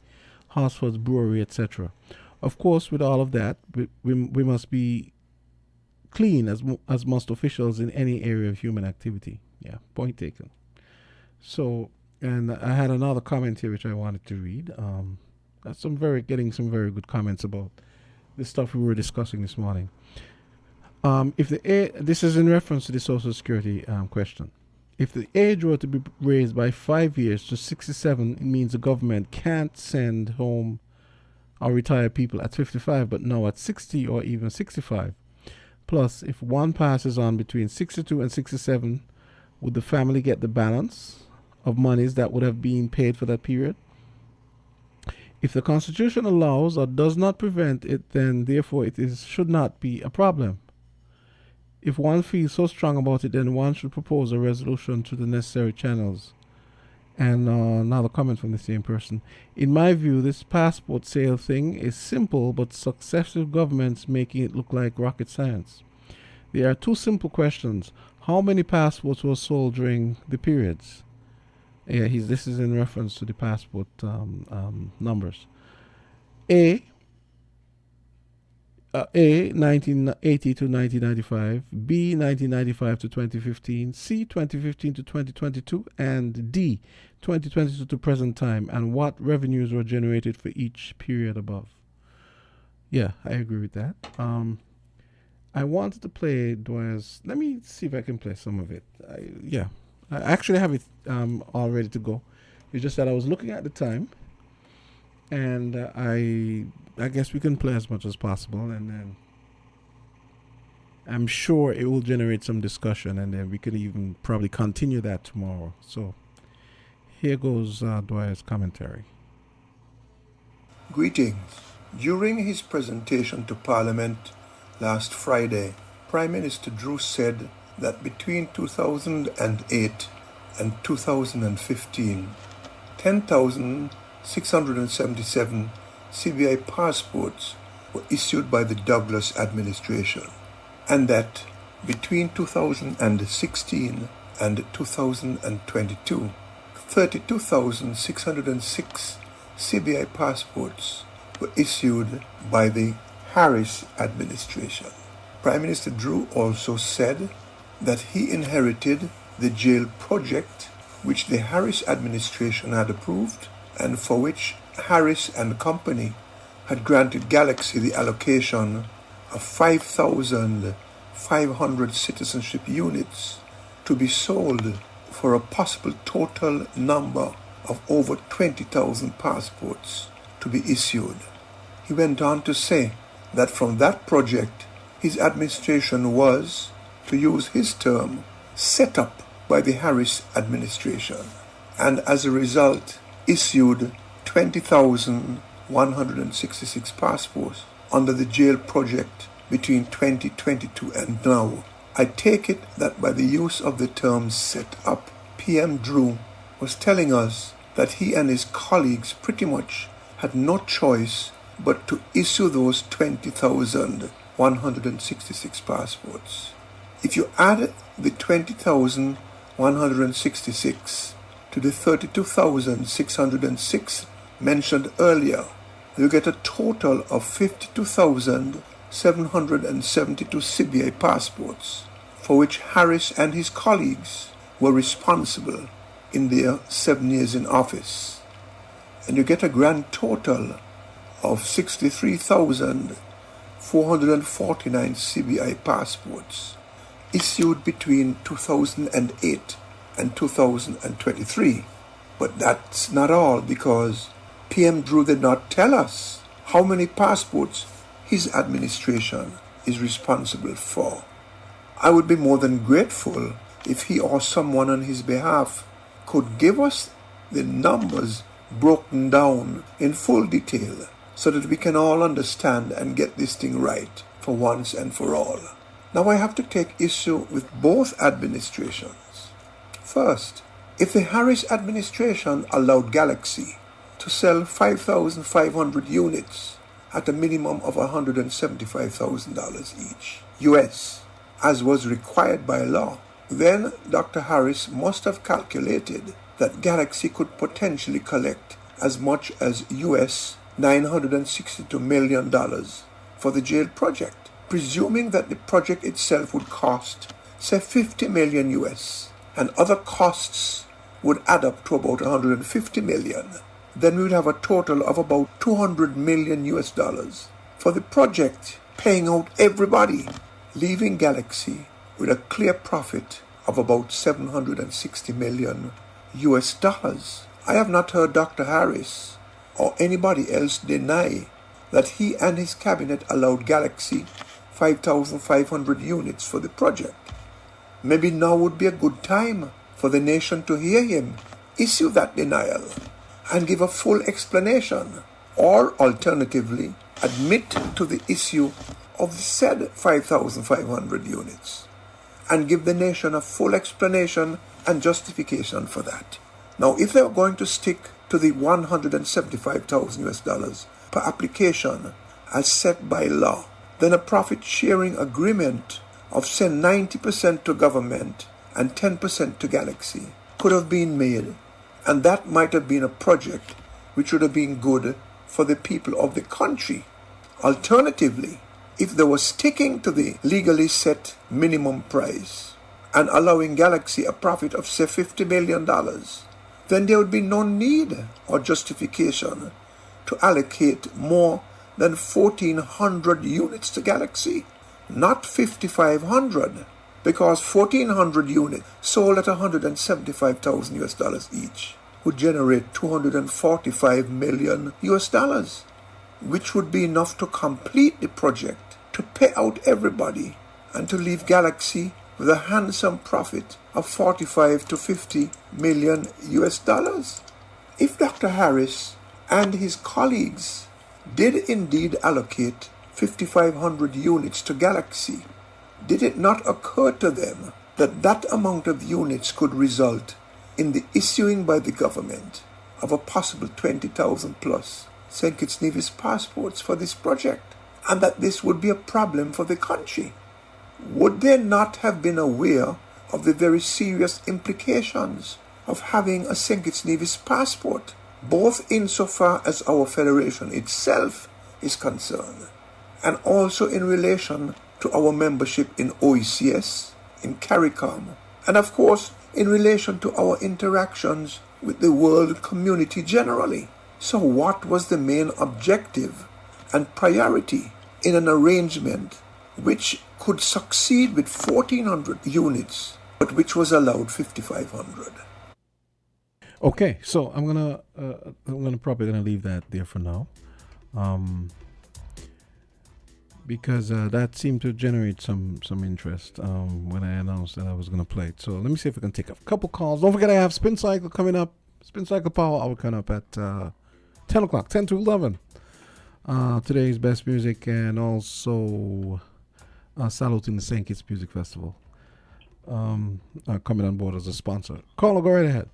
Hartsford's Brewery, etc. Of course, with all of that, we must be clean as must officials in any area of human activity. Yeah, point taken. So, and I had another comment here which I wanted to read. Getting some very good comments about the stuff we were discussing this morning. This is in reference to the Social Security question. If the age were to be raised by 5 years to 67, it means the government can't send home or retire people at 55, but now at 60 or even 65. Plus, if one passes on between 62 and 67, would the family get the balance of monies that would have been paid for that period? If the Constitution allows or does not prevent it, then therefore should not be a problem. If one feels so strong about it, then one should propose a resolution to the necessary channels. And another comment from the same person. In my view, this passport sale thing is simple, but successive governments making it look like rocket science. There are two simple questions. How many passports were sold during the periods? Yeah, this is in reference to the passport numbers. A 1980 to 1995, B 1995 to 2015, C 2015 to 2022, and D 2022 to present time, and what revenues were generated for each period above. Yeah, I agree with that. I wanted to play Dwyer's. Let me see if I can play some of it. I actually have it all ready to go. It's just that I was looking at the time, and I guess we can play as much as possible, and then I'm sure it will generate some discussion, and then we can even probably continue that tomorrow. So here goes Dwyer's commentary. Greetings. During his presentation to Parliament last Friday, Prime Minister Drew said that between 2008 and 2015, 10,677 CBI passports were issued by the Douglas administration, and that between 2016 and 2022, 32,606 CBI passports were issued by the Harris administration. Prime Minister Drew also said that he inherited the jail project which the Harris administration had approved and for which Harris and Company had granted Galaxy the allocation of 5,500 citizenship units to be sold for a possible total number of over 20,000 passports to be issued. He went on to say that from that project, his administration was, to use his term, set up by the Harris administration, and as a result issued 20,166 passports under the jail project between 2022 and now. I take it that by the use of the term set up, PM Drew was telling us that he and his colleagues pretty much had no choice but to issue those 20,166 passports. If you add the 20,166 to the 32,606 mentioned earlier, you get a total of 52,772 CBI passports, for which Harris and his colleagues were responsible in their 7 years in office. And you get a grand total of 63,449 CBI passports issued between 2008 and 2023. But that's not all, because PM Drew did not tell us how many passports his administration is responsible for. I would be more than grateful if he or someone on his behalf could give us the numbers broken down in full detail so that we can all understand and get this thing right for once and for all. Now I have to take issue with both administrations. First, if the Harris administration allowed Galaxy to sell 5,500 units at a minimum of $175,000 each, US, as was required by law, then Dr. Harris must have calculated that Galaxy could potentially collect as much as US $962 million for the jail project, presuming that the project itself would cost, say, 50 million US, and other costs would add up to about 150 million. Then we would have a total of about 200 million US dollars for the project, paying out everybody, leaving Galaxy with a clear profit of about 760 million US dollars. I have not heard Dr. Harris or anybody else deny that he and his cabinet allowed Galaxy 5,500 units for the project. Maybe now would be a good time for the nation to hear him issue that denial and give a full explanation, or alternatively admit to the issue of the said 5,500 units and give the nation a full explanation and justification for that. Now, if they are going to stick to the $175,000 US dollars per application as set by law, then a profit sharing agreement of say 90% to government and 10% to Galaxy could have been made, and that might have been a project which would have been good for the people of the country. Alternatively, if they were sticking to the legally set minimum price and allowing Galaxy a profit of say $50 million, then there would be no need or justification to allocate more than 1,400 units to Galaxy, not 5,500, because 1,400 units sold at $175,000 US dollars each would generate 245 million US dollars, which would be enough to complete the project, to pay out everybody, and to leave Galaxy with a handsome profit of 45 to 50 million US dollars. If Dr. Harris and his colleagues did indeed allocate 5,500 units to Galaxy, did it not occur to them that that amount of units could result in the issuing by the government of a possible 20,000 plus St. Kitts Nevis passports for this project, and that this would be a problem for the country? Would they not have been aware of the very serious implications of having a St. Kitts Nevis passport, both insofar as our federation itself is concerned, and also in relation to our membership in OECS, in CARICOM, and of course in relation to our interactions with the world community generally? So what was the main objective and priority in an arrangement which could succeed with 1,400 units, but which was allowed 5,500? Okay, so I'm gonna probably leave that there for now. because that seemed to generate some interest when I announced that I was going to play it. So let me see if I can take a couple calls. Don't forget I have Spin Cycle coming up. Spin Cycle Power Hour coming up at 10 o'clock, 10 to 11. Today's best music, and also saluting the St. Kitts Music Festival coming on board as a sponsor. Caller, go right ahead.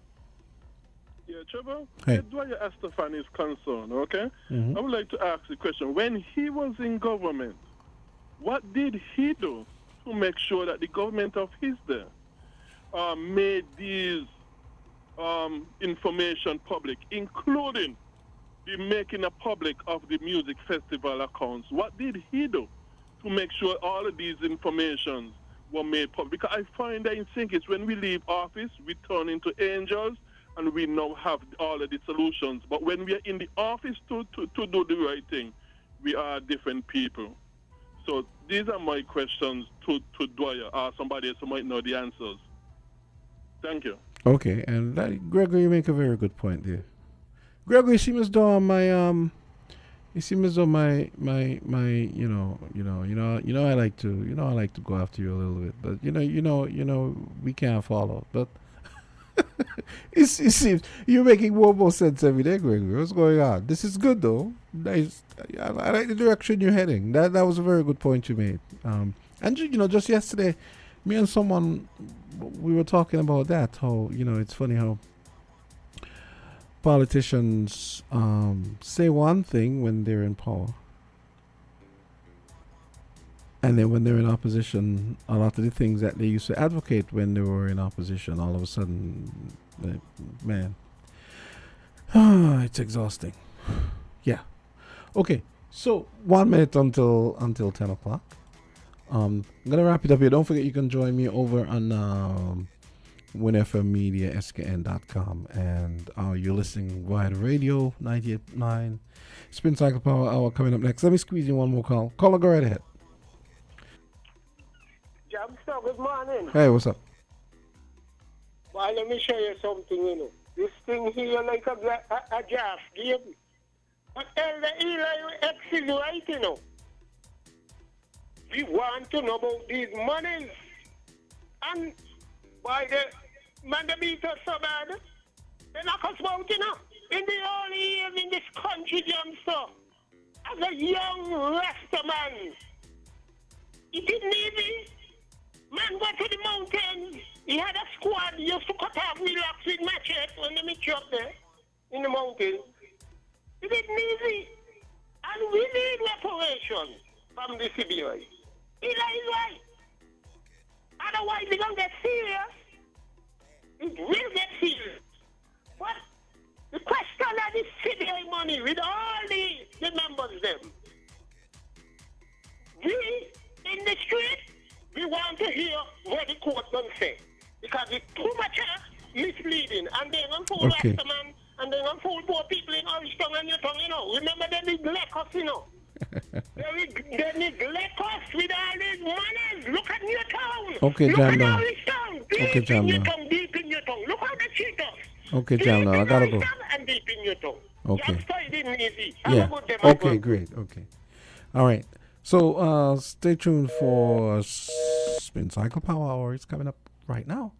Yeah, Trevor, hey. Dwyer Estefan is concerned, okay? Mm-hmm. I would like to ask the question. When he was in government, what did he do to make sure that the government of his day made these information public, including the making a public of the music festival accounts? What did he do to make sure all of these informations were made public? Because I find that in St. Kitts, when we leave office, we turn into angels, and we now have all of the solutions. But when we are in the office to do the right thing, we are different people. So these are my questions to Dwyer or somebody else who might know the answers. Thank you. Okay, and Gregory, you make a very good point there. Gregory, you seem as though my you know, I like to go after you a little bit, but you know, we can't follow, but. It seems you're making more sense every day, Gregory. What's going on? This is good, though. Nice. I like the direction you're heading. That was a very good point you made. And just yesterday, me and someone, we were talking about that. How it's funny how politicians say one thing when they're in power, and then when they're in opposition, a lot of the things that they used to advocate when they were in opposition, all of a sudden, man, it's exhausting. Yeah. Okay. So 1 minute until 10 o'clock. I'm gonna wrap it up here. Don't forget you can join me over on WINNFM SKN.com, and you're listening via the radio 98.9 Spin Cycle Power Hour coming up next. Let me squeeze in one more call. Caller, go right ahead. Jamster, good morning. Hey, what's up? Well, let me show you something, This thing here like a gas game. But Elder Eli exit right, We want to know about these monies. And why the man the beat us so bad? They knock us out, In the early years in this country, Jamster, as a young Rasta man, he didn't even man go to the mountains. He had a squad. He used to cut off me locks with machete when they meet you up there in the mountains. He didn't easy. And we need reparations from the CBI. Eli is right. Otherwise, we don't get serious. It will get serious. But the question of the CBI money with all the members them. We in the street, we want to hear what the court don't say. Because it's too much misleading. And they're going to fool Rastaman, and they're going to fool poor people in Orange Tongue and your tongue, Remember, they neglect us, They neglect us with all these manners. Look at your tongue. Okay, Look Jam at Orange Tongue. Deep in your tongue, deep in your tongue. Look how they cheat us. Okay, Jam, I gotta go. And deep in your tongue. Okay. It isn't easy. Yeah. Okay, great. Okay. All right. So stay tuned for Spin Cycle Power Hour. It's coming up right now.